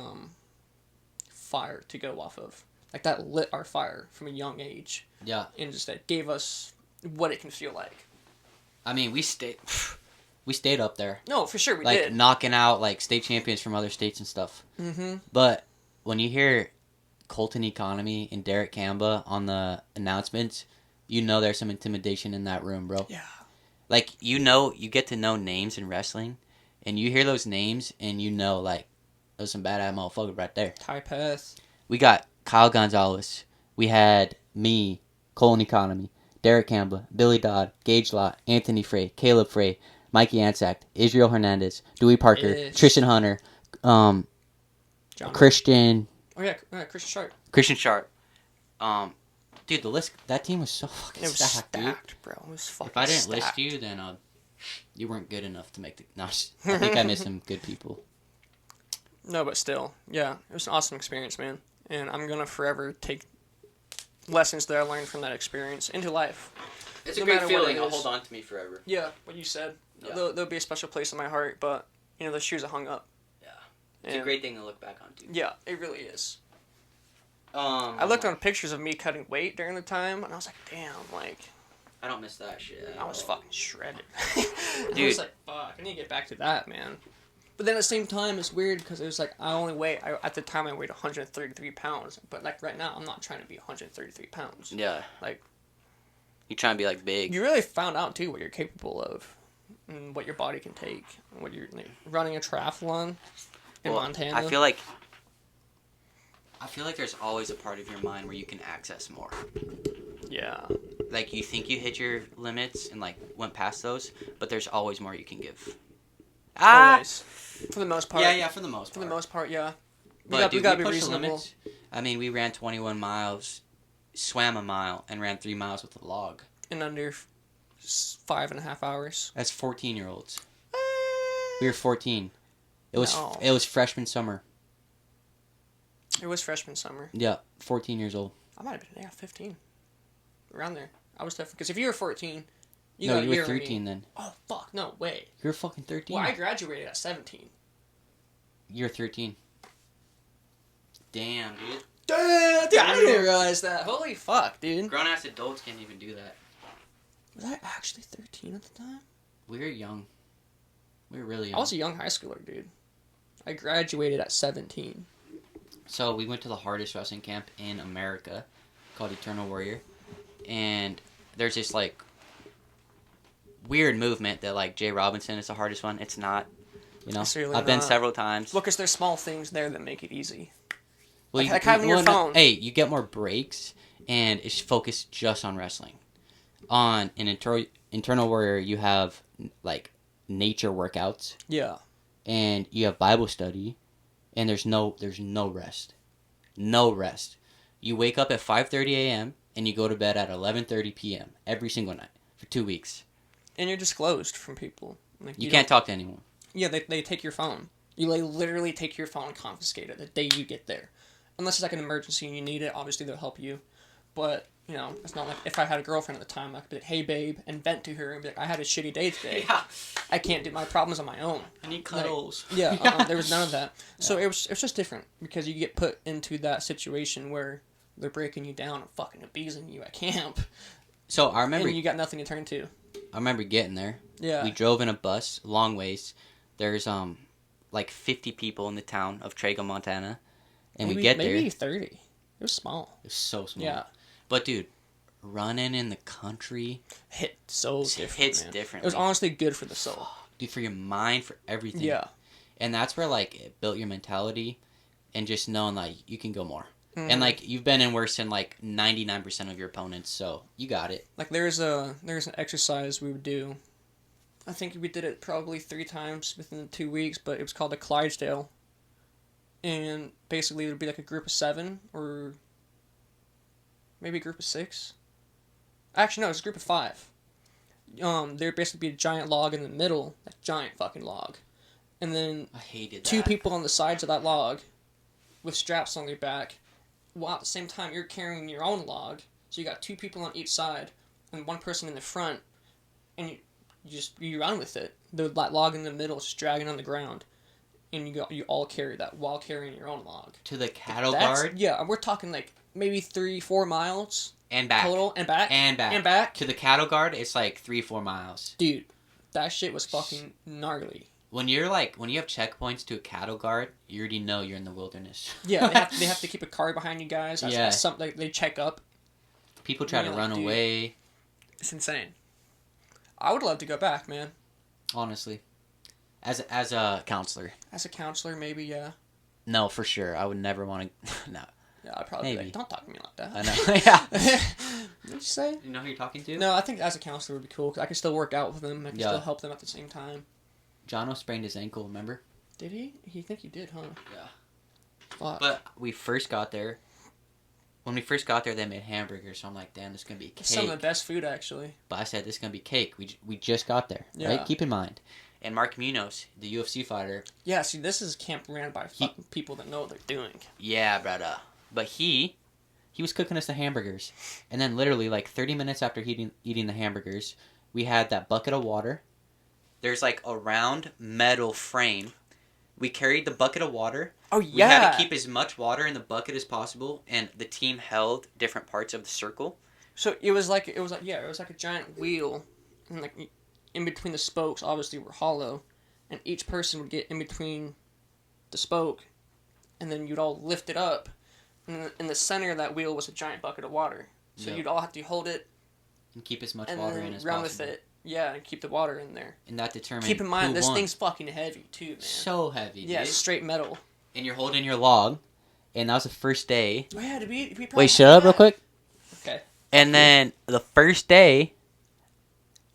fire to go off of. Like, that lit our fire from a young age. Yeah. And just that gave us what it can feel like. I mean, we stayed up there. No, for sure we like, did. knocking out, like, state champions from other states and stuff. Mm-hmm. But when you hear Colton Economy and Derreck Camba on the announcements, there's some intimidation in that room, bro. Yeah. Like, you get to know names in wrestling, and you hear those names, and like, those some badass motherfuckers right there. Ty Peth. We got Kyle Gonzalez. We had me, Colton Economy, Derreck Camba, Billy Dodd, Gage Lott, Anthony Frey, Caleb Frey, Mikey Ansack, Israel Hernandez, Dewey Parker, Ish. Tristan Hunter, John. Christian. Oh, yeah, Christian Sharp. Christian Sharp. Dude, the list, that team was so fucking It was stacked, dude. bro. It was fucking If I didn't stacked. list you, then you weren't good enough to make the... No, I think I missed some good people. No, but still, yeah, it was an awesome experience, man. And I'm going to forever take lessons that I learned from that experience into life. It's No a great matter what feeling. it It'll is. hold on to me forever. Yeah, what you said. Yeah. There'll be a special place in my heart, but, the shoes are hung up. Yeah. It's a great thing to look back on, too. Yeah, it really is. I I looked on pictures of me cutting weight during the time, and I was like, damn, like, I don't miss that shit. I was fucking shredded. Dude. I was like, fuck, I need to get back to that, man. But then at the same time, it's weird because it was like, at the time I weighed 133 pounds, but like right now, I'm not trying to be 133 pounds. Yeah. Like, You trying to be, like, big. you really found out, too, what you're capable of and what your body can take. What you're, like, running a triathlon in Montana. I feel like there's always a part of your mind where you can access more. Yeah. Like, you think you hit your limits and, like, went past those, but there's always more you can give. Always. For the most part. Yeah, for the most part. For the most part, yeah. But, we dude, gotta we be pushed the reasonable. limits. I mean, we ran 21 miles, swam a mile, and ran 3 miles with a log. In under 5.5 hours. That's 14-year-olds. We were 14. It was No. it was freshman summer. It was freshman summer. Yeah, 14 years old. I might have been 15. Around there. I was definitely... Because if you were 14, you No, got a you were year on me. 13 then. Oh, fuck. No, way. You were fucking 13. Well, I graduated at 17. You're 13. Damn, dude. Dude, I didn't realize that. Holy fuck, dude. Grown-ass adults can't even do that. Was I actually 13 at the time? We were young. We were really young. I was a young high schooler, dude. I graduated at 17. So we went to the hardest wrestling camp in America called Eternal Warrior. And there's this, like, weird movement that like Jay Robinson is the hardest one. It's not. You know, It's really I've been not. several times. Well, because there's small things there that make it easy. Well, Like having your phone. Hey, you get more breaks, and it's focused just on wrestling. On an internal warrior, you have like nature workouts, Yeah. and you have Bible study, and there's no rest, no rest. You wake up at 5:30 a.m. and you go to bed at 11:30 p.m. every single night for 2 weeks. And you're disclosed from people. Like, You can't talk to anyone. Yeah, they take your phone. You literally take your phone and confiscate it the day you get there. Unless it's like an emergency and you need it, obviously they'll help you. But, you know, it's not like if I had a girlfriend at the time, I could be like, hey babe, and vent to her and be like, I had a shitty day today. Yeah. I can't do my problems on my own. I need cuddles. Like, there was none of that. So it was just different because you get put into that situation where they're breaking you down and fucking abusing you at camp. So I remember And you got nothing to turn to. I remember getting there. Yeah. We drove in a bus, long ways. There's like 50 people in the town of Trago, Montana, and we get there. Maybe 30. It was small. It was so small. Yeah. But dude, running in the country Hit so different. hits man. differently. It was honestly good for the soul. Dude, for your mind, for everything. Yeah. And that's where like it built your mentality, and just knowing like you can go more. Mm-hmm. And like you've been in worse than like 99% of your opponents, so you got it. Like there's an exercise we would do. I think we did it probably 3 times within 2 weeks, but it was called a Clydesdale. And basically it would be like a group of 7 or maybe a group of 6. Actually no, it was a group of 5. There'd basically be a giant log in the middle, a giant fucking log. And then I hated that. 2 people on the sides of that log with straps on their back, while at the same time you're carrying your own log. So you got 2 people on each side and 1 person in the front, and you run with it. That log in the middle is just dragging on the ground, and you all carry that while carrying your own log. To the cattle guard? Yeah, we're talking like maybe 3-4 miles And back. total, and back. And back. And back. To the cattle guard, it's like 3-4 miles. Dude, that shit was fucking gnarly. When you have checkpoints to a cattle guard, you already know you're in the wilderness. Yeah, they have to keep a car behind you guys. That's something they check up. People try to run away. It's insane. I would love to go back, man. Honestly, as a counselor. As a counselor, maybe, yeah. No, for sure. I would never want to. No. Yeah, I'd probably be Maybe. like, don't talk to me like that. I know. Yeah. What'd you say? You know who you're talking to? No, I think as a counselor would be cool, because I can still work out with them. I can Yeah. still help them at the same time. Jono sprained his ankle. Remember? Did he? He think he did, huh? Yeah. Fuck. But we first got there. When we first got there, they made hamburgers. So I'm like, damn, this is gonna be cake. It's some of the best food, actually. But I said this is gonna be cake. We just got there, Yeah. right? Keep in mind. And Mark Munoz, the UFC fighter. Yeah, see, this is camp ran by fucking people that know what they're doing. Yeah, brother. But he was cooking us the hamburgers, and then literally like 30 minutes after eating the hamburgers, we had that bucket of water. There's like a round metal frame. We carried the bucket of water. Oh, We yeah. had to keep as much water in the bucket as possible, and the team held different parts of the circle. So it was like a giant wheel, and like in between the spokes, obviously were hollow, and each person would get in between the spoke, and then you'd all lift it up, and in the center of that wheel was a giant bucket of water. So Yep. you'd all have to hold it And keep as much and water then in as run possible. with it. Yeah, and keep the water in there. And that determined Keep in mind, who this won. thing's fucking heavy too, man. So heavy, Yeah, dude. it's straight metal. And you're holding your log, and that was the first day. Oh, yeah, we probably Wait, shut up real quick. Okay. And then the first day,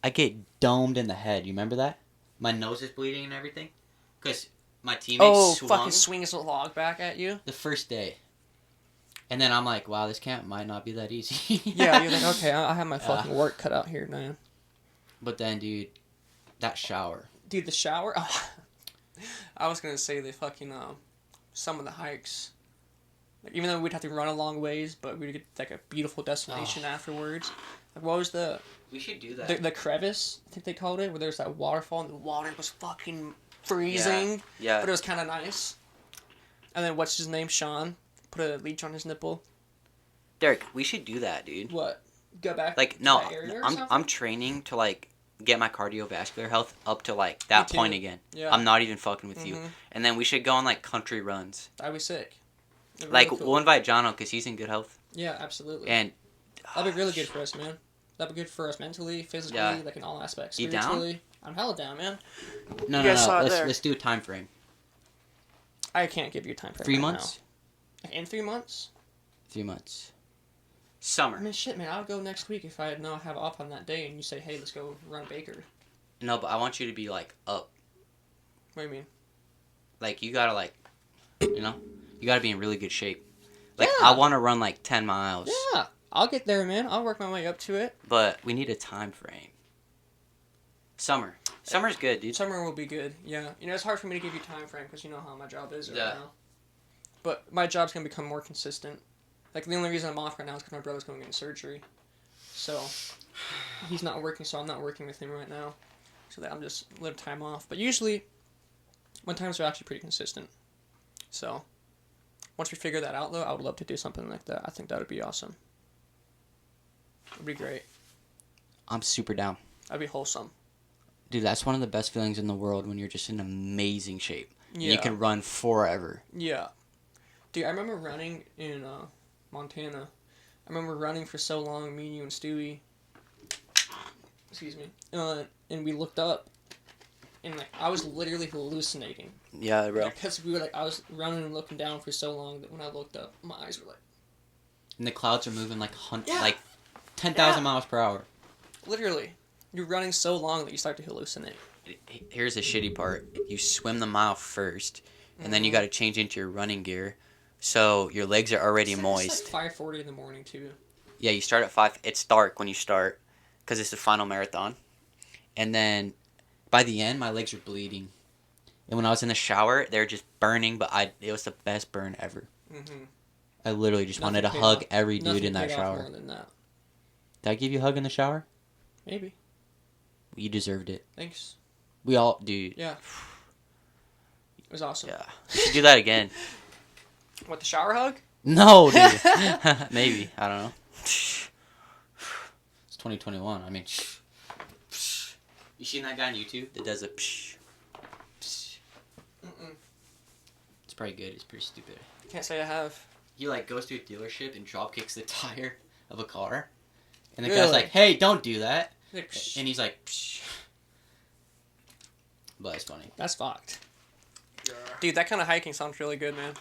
I get domed in the head. You remember that? My nose is bleeding and everything. Because my teammates swung fucking swing his log back at you. the first day. And then I'm like, wow, this camp might not be that easy. Yeah, you're like, okay, I have my fucking work cut out here, man. But then, dude, that shower. Dude, the shower. Oh, I was gonna say the fucking some of the hikes. Like, even though we'd have to run a long ways, but we'd get like a beautiful destination afterwards. Like, what was the We should do that. the crevice? I think they called it, where there's that waterfall and the water was fucking freezing. Yeah. But it was kind of nice. And then what's his name? Sean put a leech on his nipple. Derek, we should do that, dude. What? Go back. Like, to no, that area or I'm something? training to, like, get my cardiovascular health up to, like, that Me too. point again. Yeah. I'm not even fucking with you. Mhm. And then we should go on, like, country runs. That'd be sick. That'd be Like, really cool. we'll invite Jono because he's in good health. Yeah, absolutely. And That'd be really good for us, man. That'd be good for us mentally, physically, Yeah. like in all aspects. You down? Spiritually, I'm hella down, man. No, You no, guys saw no. it Let's there. let's do a time frame. I can't give you a time frame. 3 right months. now. In 3 months? 3 months. I Summer. mean, shit, man. I would go next week if I not have off on that day, and you say, "Hey, let's go run Baker." No, but I want you to be like up. What do you mean? Like you gotta like, you know, you gotta be in really good shape. Like Yeah. I want to run like 10 miles. Yeah, I'll get there, man. I'll work my way up to it. But we need a time frame. Summer. Summer's good, dude. Summer will be good. Yeah, it's hard for me to give you time frame because you know how my job is right Yeah. now. But my job's gonna become more consistent. Like the only reason I'm off right now is because my brother's going in surgery, so he's not working. So I'm not working with him right now. So that I'm just a little time off. But usually, my times are actually pretty consistent. So once we figure that out, though, I would love to do something like that. I think that would be awesome. It'd be great. I'm super down. That'd be wholesome. Dude, that's one of the best feelings in the world when you're just in amazing shape. Yeah. And you can run forever. Yeah. Dude, I remember running in Montana. I remember running for so long, me, you, and Stewie. Excuse me. And we looked up, and like I was literally hallucinating. Yeah, bro. Because we were like, I was running and looking down for so long that when I looked up, my eyes were like, And the clouds are moving like Yeah. like 10,000 Yeah. miles per hour. literally, you're running so long that you start to hallucinate. Here's the shitty part. You swim the mile first, and then you got to change into your running gear. So your legs are already moist. It's like 5:40 in the morning too. Yeah, you start at 5. It's dark when you start because it's the final marathon. And then by the end, my legs are bleeding. And when I was in the shower, they were just burning, but it was the best burn ever. Mm-hmm. I literally just wanted to Nothing paid hug off- every dude nothing in that paid off shower. More than that. Did I give you a hug in the shower? Maybe. You deserved it. Thanks. We all, dude. Yeah. It was awesome. Yeah. You should do that again. What, the shower hug? No, dude. Maybe. I don't know. It's 2021. I mean, You seen that guy on YouTube that does a psh? Mm-mm. it's pretty good. It's pretty stupid. Can't say I have. He like goes to a dealership and drop kicks the tire Of a car. And the Really? guy's like, hey, don't do that. Like, psh, And he's like, psh. But it's funny. that's fucked. Dude, that kind of hiking sounds really good, man.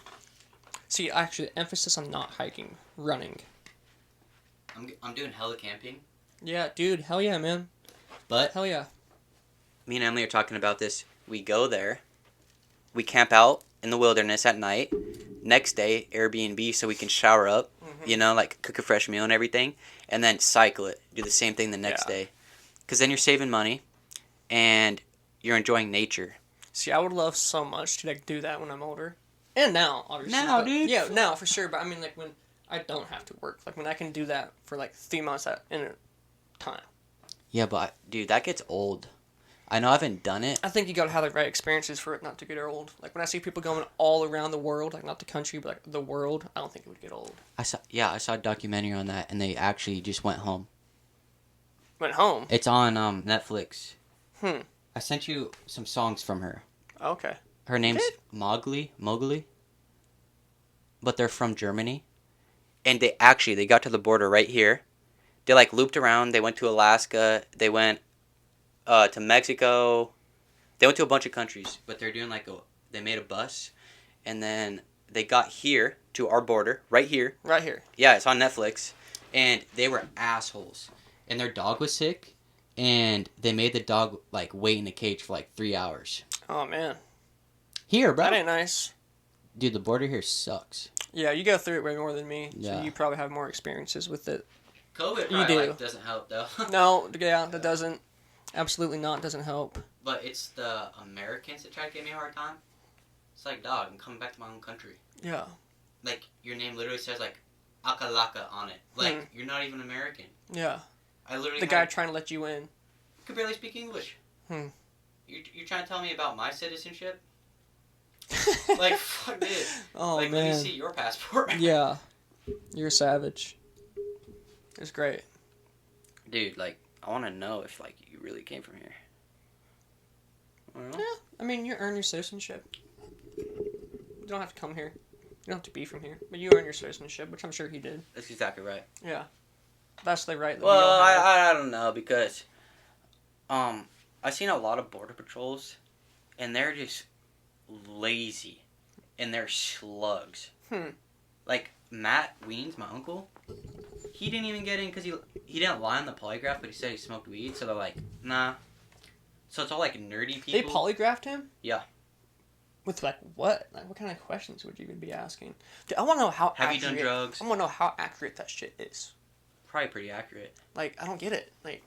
See, actually, emphasis on not hiking, running. I'm doing hella camping. Yeah, dude, hell yeah, man. But Hell yeah. Me and Emily are talking about this. We go there. We camp out in the wilderness at night. Next day, Airbnb so we can shower up. Mm-hmm. You know, like cook a fresh meal and everything. And then cycle it. Do the same thing the next Yeah. day. Because then you're saving money. And you're enjoying nature. See, I would love so much to like do that when I'm older, and now, obviously. Now, but- dude. Yeah, now for sure. But I mean, like when I don't have to work, like when I can do that for like 3 months in a time. yeah, but Dude, that gets old. I know I haven't done it. I think you gotta have the right experiences for it not to get old. Like when I see people going all around the world, like not the country, but like the world, I don't think it would get old. I saw a documentary on that, and they actually just went home. Went home. It's on Netflix. Hmm. I sent you some songs from her. Okay. Her name's did? Mowgli, but they're from Germany. And they got to the border right here. They like looped around. They went to Alaska. They went to Mexico. They went to a bunch of countries. But they're doing they made a bus. And then they got here to our border, right here. Right here. Yeah, it's on Netflix. And they were assholes. And their dog was sick. And they made the dog wait in a cage for 3 hours. Oh man, Here, bro. that ain't nice. Dude, the border here sucks. Yeah, you go through it way more than me, Yeah. so you probably have more experiences with it. COVID You do. doesn't help though. No, yeah, that doesn't. Absolutely not. Doesn't help. But it's the Americans that try to give me a hard time. It's like, dog, I'm coming back to my own country. Yeah. Like, your name literally says, Akalaka on it. You're not even American. Yeah. I literally The guy trying to let you in. could barely speak English. You're trying to tell me about my citizenship? Fuck this. Oh Let me man. see your passport. Yeah. You're a savage. It's great. Dude, I want to know if, you really came from here. I don't know. Yeah. I mean, you earn your citizenship. You don't have to come here. You don't have to be from here, but you earn your citizenship, which I'm sure he did. That's exactly right. Yeah. That's the right. Well, I don't know because I've seen a lot of border patrols, and they're just lazy, and they're slugs. Like Matt Weens, my uncle, he didn't even get in because he didn't lie on the polygraph, but he said he smoked weed. So they're like, nah. So it's all like nerdy people. They polygraphed him? Yeah. With like what? Like what kind of questions would you even be asking? Dude, I want to know how Have accurate. you done drugs? I want to know how accurate that shit is. Probably pretty accurate. Like I don't get it. Like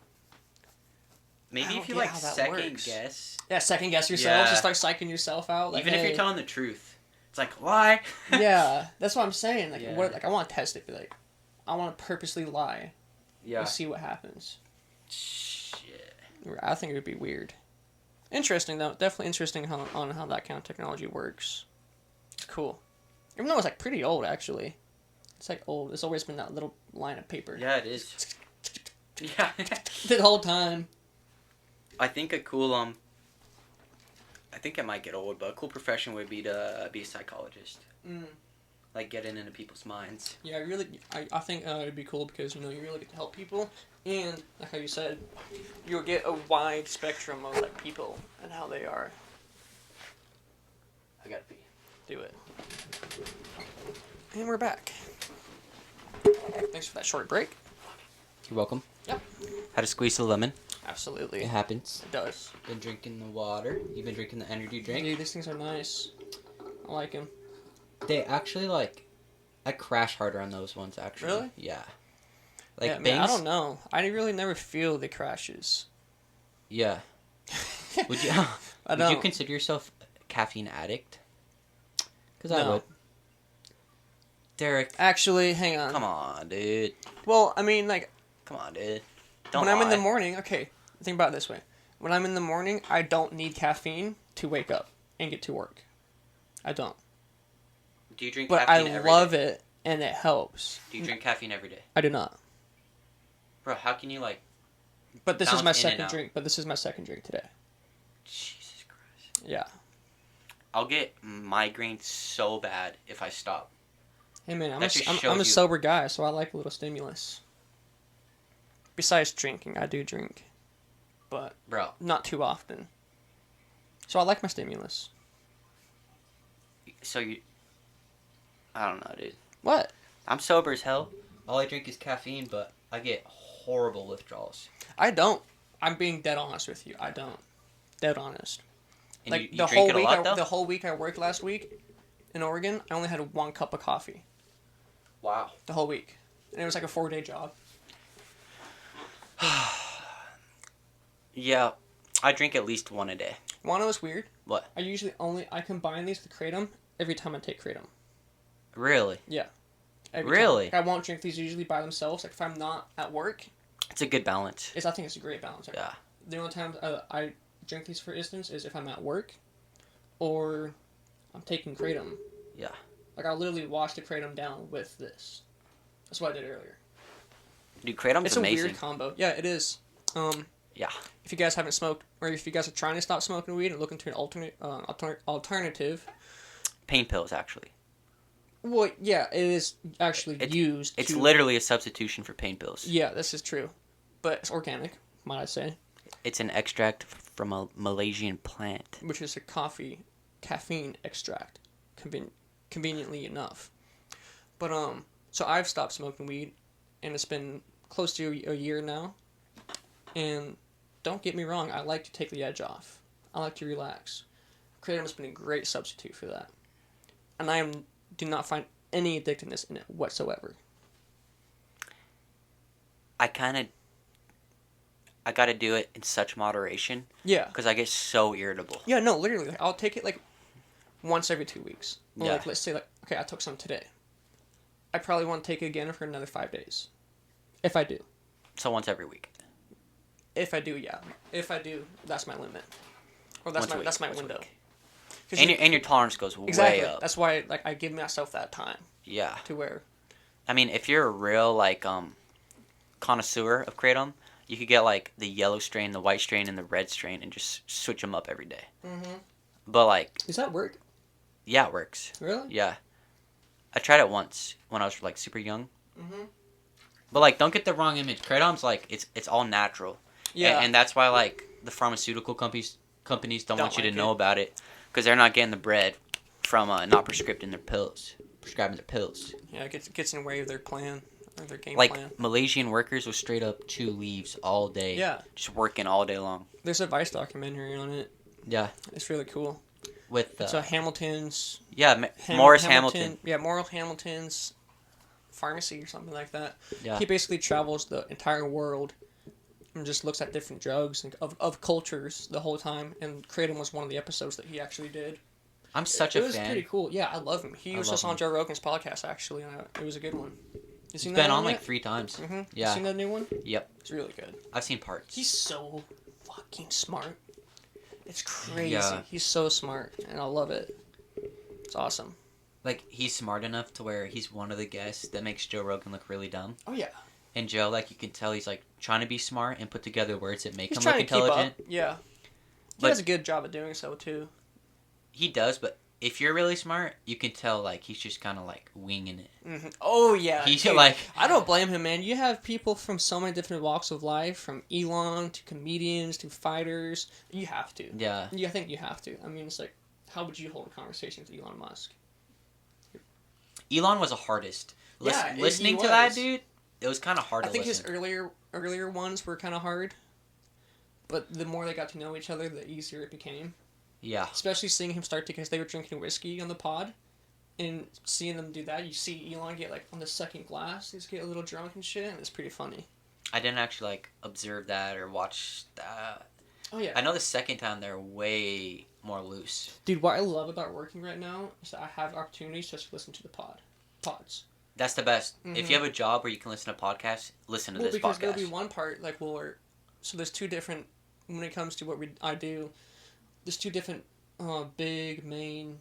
maybe if you like second guess. Yeah, second guess yourself. Just like psyching yourself out. Like, even if you're telling the truth, it's like lie. Yeah, that's what I'm saying. Like Yeah. what? Like I want to test it. But like I want to purposely lie. Yeah. And see what happens. Shit. I think it would be weird. Interesting though. Definitely interesting on how that kind of technology works. It's cool. Even though it's like pretty old actually. It's like old. It's always been that little line of paper. Yeah, it is. Yeah. The whole time. I think a cool I think it might get old, but a cool profession would be to be a psychologist. Like getting into people's minds. Yeah, I think it'd be cool because you really get to help people, and like how you said, you'll get a wide spectrum of like people and how they are. I gotta pee. Do it. And we're back. Thanks for that short break. You're welcome. Yep. How to squeeze the lemon. Absolutely. It happens. It does. Been drinking the water. You've been drinking the energy drink. Dude, these things are nice. I like them. They actually I crash harder on those ones actually. Really? Yeah. Like yeah, man, I don't know. I really never feel the crashes. Yeah. Would you? I Would don't. you consider yourself a caffeine addict? Because I No. would. Derek. Actually, hang on. Come on, dude. Well, I mean, like, Come on, dude. Don't when I'm in the lie. morning, okay, think about it this way. When I'm in the morning, I don't need caffeine to wake up and get to work. I don't. Do you drink But caffeine I every love day? it, and it helps. Do you drink caffeine every day? I do not. Bro, how can you like... But this is Bounce my in and second out. drink. But this is my second drink today. Jesus Christ. Yeah. I'll get migraines so bad if I stop. Hey man, I'm That just a shows you- sober guy, so I like a little stimulus. Besides drinking, I do drink, but Bro, not too often. So I like my stimulus. so you... I don't know, dude. What? I'm sober as hell. All I drink is caffeine, but I get horrible withdrawals. I don't. I'm being dead honest with you. I don't. Dead honest. And Like you the drink whole it a week, lot, though? the whole week I worked last week in Oregon, I only had 1 cup of coffee. Wow. The whole week, and it was like a 4-day job. Yeah, I drink at least one a day. Wanna know what's weird? What? I combine these with kratom every time I take kratom. Really? Every Really? Time. Like, I won't drink these usually by themselves. Like if I'm not at work, It's a good balance. I think it's a great balance. Like, Yeah. The only times I drink these, for instance, is if I'm at work, or I'm taking kratom. Yeah. Like I'll literally wash the kratom down with this. That's what I did earlier. Dude, kratom's It's amazing. a weird combo. Yeah, it is. Yeah. If you guys haven't smoked, or if you guys are trying to stop smoking weed and looking to an alternative, Pain pills, actually. well, yeah, it is actually used. It's to, literally a substitution for pain pills. Yeah, this is true, but it's organic, might I say, It's an extract from a Malaysian plant. which is a caffeine extract, conveniently enough. But so I've stopped smoking weed, and it's been close to a year now. And don't get me wrong, I like to take the edge off. I like to relax. Kratom has been a great substitute for that, and do not find any addictiveness in it whatsoever. I gotta do it in such moderation Yeah. because I get so irritable. Yeah, no, literally, like, I'll take it like once every 2 weeks. Or Yeah. like, let's say, like, okay, I took some today. I probably want to take it again for another 5 days. If I do. So once every week. If I do, yeah. If I do, that's my limit. Or that's Once a week, that's my once a window. week. 'Cause And you- your tolerance goes exactly. way up. That's why, like, I give myself that time Yeah. to where. I mean, if you're a real, like, connoisseur of kratom, you could get, like, the yellow strain, the white strain, and the red strain and just switch them up every day. Mm-hmm. But, like, Does that work? yeah, it works. Really? Yeah. I tried it once when I was, like, super young. Mm-hmm. But like, don't get the wrong image. Kratom's like it's all natural. Yeah. And that's why like the pharmaceutical companies don't want you to like know about it, because they're not getting the bread from not prescribing their pills. Yeah, it gets in the way of their plan or their game Like plan. Malaysian workers will straight up chew leaves all day. Yeah. Just working all day long. There's a Vice documentary on it. Yeah. It's really cool. With It's Hamilton's. Morris Hamilton. Yeah, Morris Hamilton's pharmacy or something like that. Yeah. He basically travels the entire world and just looks at different drugs and of cultures the whole time. And Kratom was one of the episodes that he actually did. I'm such a fan. It was pretty cool. Yeah, I love him. He was just on Joe Rogan's podcast actually, and it was a good one. You seen He's that been on yet? like 3 times. Mm-hmm. Yeah. You seen that new one? Yep. It's really good. I've seen parts. He's so fucking smart. It's crazy. Yeah. He's so smart, and I love it. It's awesome. Like, he's smart enough to where he's one of the guests that makes Joe Rogan look really dumb. Oh yeah. And Joe, like, you can tell he's like trying to be smart and put together words that make He's him trying look to keep intelligent. up. Yeah. He But- does a good job of doing so too. He does, but if you're really smart, you can tell like he's just kind of like winging it. Mm-hmm. Oh yeah. He's Dude, like, I don't blame him, man. You have people from so many different walks of life, from Elon to comedians to fighters. You have to. yeah, I think you have to. I mean, it's like, how would you hold a conversation with Elon Musk? Elon was a hardest. Yeah, Listening he to that was. dude, it was kind of hard I to think listen. his earlier ones were kind of hard, but the more they got to know each other, the easier it became. Yeah, Especially seeing him start to, because they were drinking whiskey on the pod, and seeing them do that, you see Elon get like on the second glass, he's get a little drunk and shit, and it's pretty funny. I didn't actually like observe that or watch that. Oh yeah. I know the second time they're way more loose. Dude, what I love about working right now is that I have opportunities just to listen to the pods. That's the best. Mhm. If you have a job where you can listen to podcasts, listen to Well, this because podcast. there'll be one part like so there's two different, when it comes to what I do, there's two different big main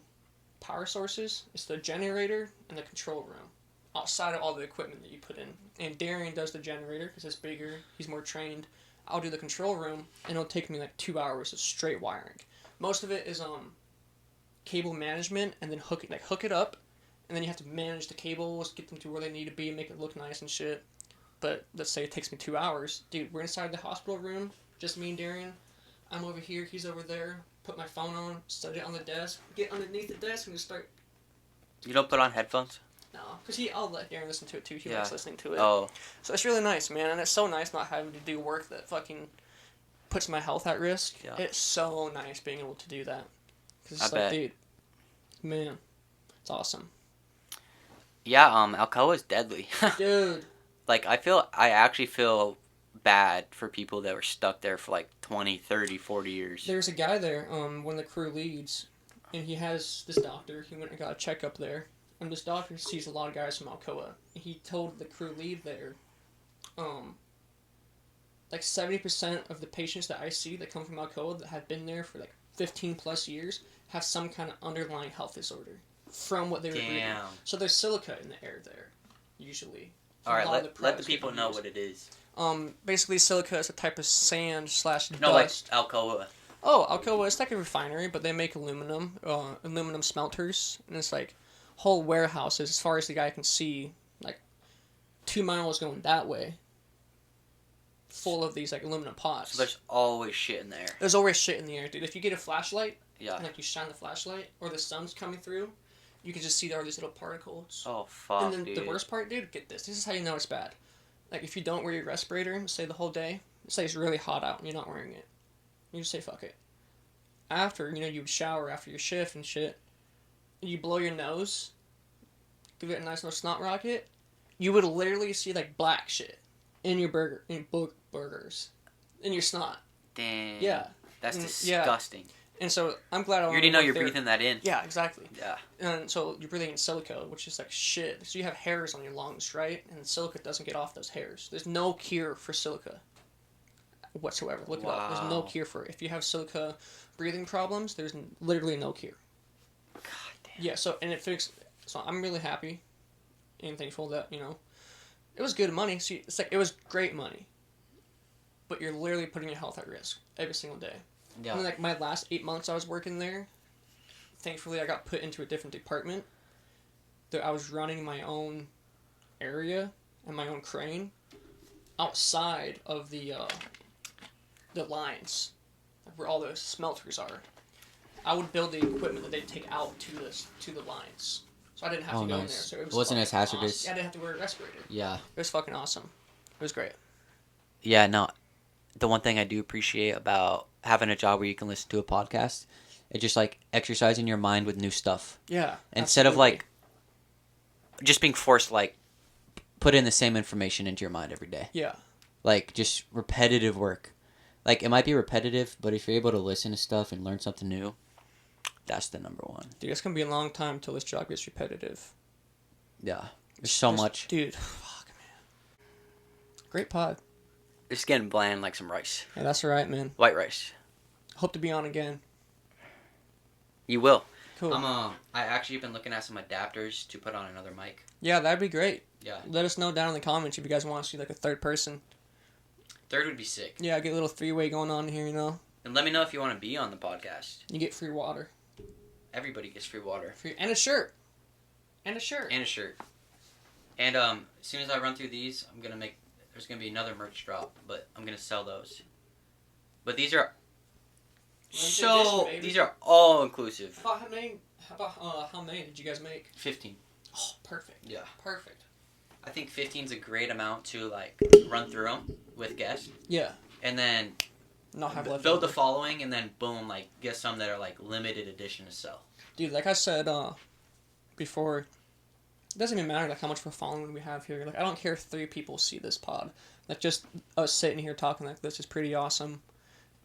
power sources. It's the generator and the control room, outside of all the equipment that you put in. And Darian does the generator because it's bigger, he's more trained. I'll do the control room, and it'll take me like 2 hours of straight wiring. Most of it is cable management, and then hook it up, and then you have to manage the cables, get them to where they need to be, make it look nice and shit. But let's say it takes me 2 hours. Dude, we're inside the hospital room, just me and Darian. I'm over here, he's over there. Put my phone on, set it on the desk, get underneath the desk, and just start. You don't put on headphones? No, because I'll let Darren listen to it too. He Yeah. likes listening to it. Oh, So it's really nice, man, and it's so nice not having to do work that fucking puts my health at risk. Yeah. It's so nice being able to do that. Cause it's I bet. dude, man, it's awesome. yeah. Alcoa is deadly. Dude, Like, I actually feel bad for people that were stuck there for like 20, 30, 40 years. there's a guy there, one of the crew leads, and he has this doctor. He went and got a checkup there, and this doctor sees a lot of guys from Alcoa. He told the crew lead there, like 70% of the patients that I see that come from Alcoa that have been there for like 15 plus years have some kind of underlying health disorder from what they were breathing. Damn. So there's silica in the air there, usually. All right, A lot of let the products people that we know use. what it is. Basically silica is a type of sand slash dust. No, like Alcoa. Oh, Alcoa, it's like a refinery, but they make aluminum smelters, and it's like whole warehouses, as far as the guy can see, like 2 miles going that way, full of these like aluminum pots. So there's always shit in there. There's always shit in the air, dude. If you get a flashlight, Yeah. and like you shine the flashlight, or the sun's coming through, you can just see all these little particles. Oh fuck, and then dude. the worst part, dude, get this. This is how you know it's bad. Like if you don't wear your respirator, say the whole day, say it's really hot out and you're not wearing it, you just say fuck it. After, you shower after your shift and shit, and you blow your nose, give it a nice little snot rocket, you would literally see like black shit in your burgers, in your snot. Damn. Yeah. That's Yeah. disgusting. And so I'm glad I You already know you're there. breathing that in. Yeah, exactly. Yeah. And so you're breathing in silica, which is like shit. So you have hairs on your lungs, right? And silica doesn't get off those hairs. There's no cure for silica whatsoever. Look it up. There's no Wow. cure for it. If you have silica breathing problems, there's literally no cure. God damn. Yeah, so, and it fixed. So I'm really happy and thankful that, it was good money. See, it's like, it was great money. But you're literally putting your health at risk every single day. Yeah. And like my last 8 months I was working there, thankfully I got put into a different department. That I was running my own area and my own crane. outside of the lines, where all the smelters are. I would build the equipment that they'd take out to the lines, so I didn't have to go in there. So it wasn't as hazardous. Awesome. Yeah, I didn't have to wear a respirator. Yeah. It was fucking awesome. It was great. Yeah, no. The one thing I do appreciate about having a job where you can listen to a podcast, it's just like exercising your mind with new stuff. Yeah. Instead of like just being forced to like put in the same information into your mind every day. Yeah. Like just repetitive work. Like it might be repetitive, but if you're able to listen to stuff and learn something new, that's the number one. Dude, it's gonna be a long time till this job gets repetitive. Yeah. There's so much. Dude, fuck, man. Great pod. It's getting bland like some rice. Yeah, that's alright, man. White rice. Hope to be on again. You will. Cool. I actually been looking at some adapters to put on another mic. Yeah, that'd be great. Yeah. Let us know down in the comments if you guys want to see like a third person. Third would be sick. Yeah, get a little three-way going on here, you know. And let me know if you want to be on the podcast. You get free water. Everybody gets free water. And a shirt. And a shirt. And a shirt. And as soon as I run through these, there's gonna be another merch drop, but I'm gonna sell those. But these are these are all inclusive. How many did you guys make? 15. Oh, perfect. Yeah. Perfect. I think 15 is a great amount to like run through them with guests. Yeah. And then Not have left build over. the following, and then boom, like get some that are like limited edition to sell. Dude, like I said before, it doesn't even matter like how much of a following we have here. Like I don't care if 3 people see this pod. Like just us sitting here talking like this is pretty awesome.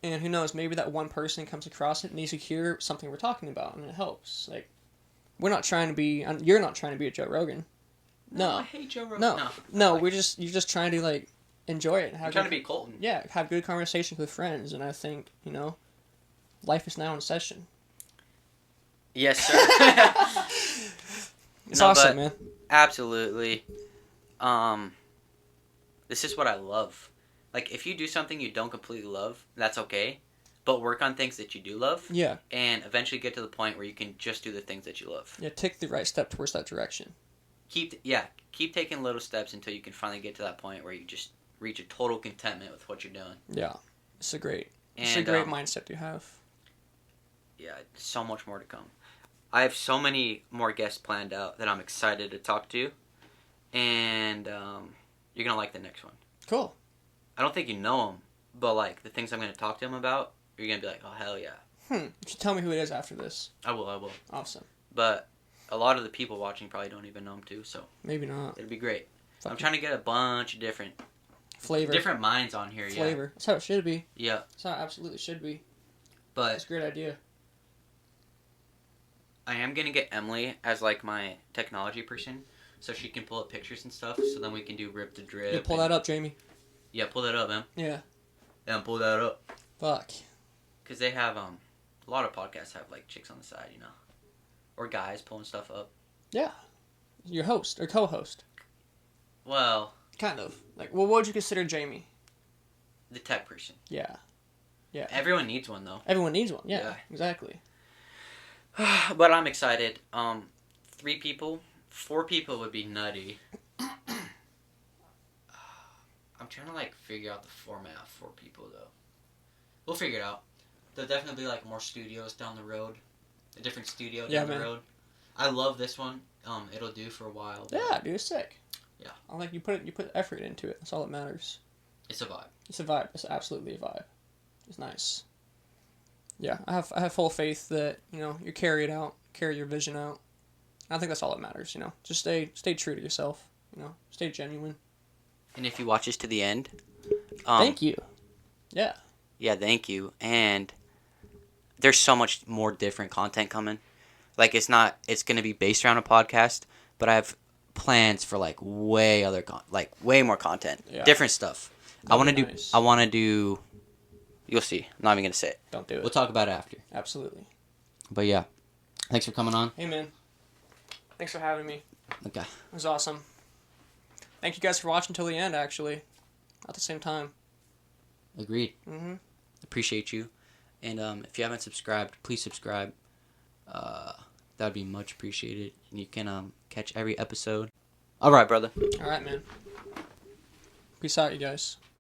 And who knows, maybe that one person comes across it and needs to hear something we're talking about, and it helps. Like, we're not trying to be. You're not trying to be a Joe Rogan. No. I hate Joe Rogan. No. You're just trying to like enjoy it. And have I'm trying to be Colton. Yeah, have good conversations with friends, and I think life is now in session. Yes, sir. It's awesome, man. Absolutely. This is what I love. Like, if you do something you don't completely love, that's okay. But work on things that you do love. Yeah. And eventually get to the point where you can just do the things that you love. Yeah, take the right step towards that direction. Keep taking little steps until you can finally get to that point where you just reach a total contentment with what you're doing. Yeah. It's a great And, mindset to have. Yeah, so much more to come. I have so many more guests planned out that I'm excited to talk to. And you're going to like the next one. Cool. I don't think you know him, but like the things I'm going to talk to him about, you're going to be like, oh, hell yeah. You should tell me who it is after this. I will. Awesome. But a lot of the people watching probably don't even know him too, so Maybe not. it'll be great. I'm trying to get a bunch of different minds on here. Flavor. Yeah. That's how it should be. Yeah. That's how it absolutely should be. But That's a great idea. I am going to get Emily as like my technology person, so she can pull up pictures and stuff, so then we can do rip to drip. Yeah, pull that up, Jamie. Yeah, pull that up, man. Yeah. Yeah, pull that up. Fuck. Because they have, a lot of podcasts have like chicks on the side, or guys pulling stuff up. Yeah. Your host or co-host. Well, Kind of. Like, well, what would you consider Jamie? the tech person. Yeah. Yeah. Everyone needs one though. Everyone needs one. Yeah. Yeah. Exactly. But I'm excited. 3 people, 4 people would be nutty. I'm trying to like figure out the format of 4 people though. We'll figure it out. There'll definitely be like more studios down the road, a different studio down the road. I love this one. It'll do for a while. Yeah, dude, it's sick. Yeah. I like you put effort into it. That's all that matters. It's a vibe. It's a vibe. It's absolutely a vibe. It's nice. Yeah, I have full faith that you carry it out, carry your vision out. I think that's all that matters. Just stay true to yourself. Stay genuine. And if you watch this to the end, Thank you. Yeah. Yeah, thank you. And there's so much more different content coming. Like it's going to be based around a podcast, but I have plans for like way more content, different stuff. I want to do. You'll see. I'm not even gonna say it. Don't do it. We'll talk about it after. Absolutely. But yeah, thanks for coming on. Hey man, thanks for having me. Okay. It was awesome. Thank you guys for watching till the end. Actually, at the same time. Agreed. Appreciate you, and if you haven't subscribed, please subscribe. That'd be much appreciated. And you can catch every episode. All right, brother. All right, man. Peace out, you guys.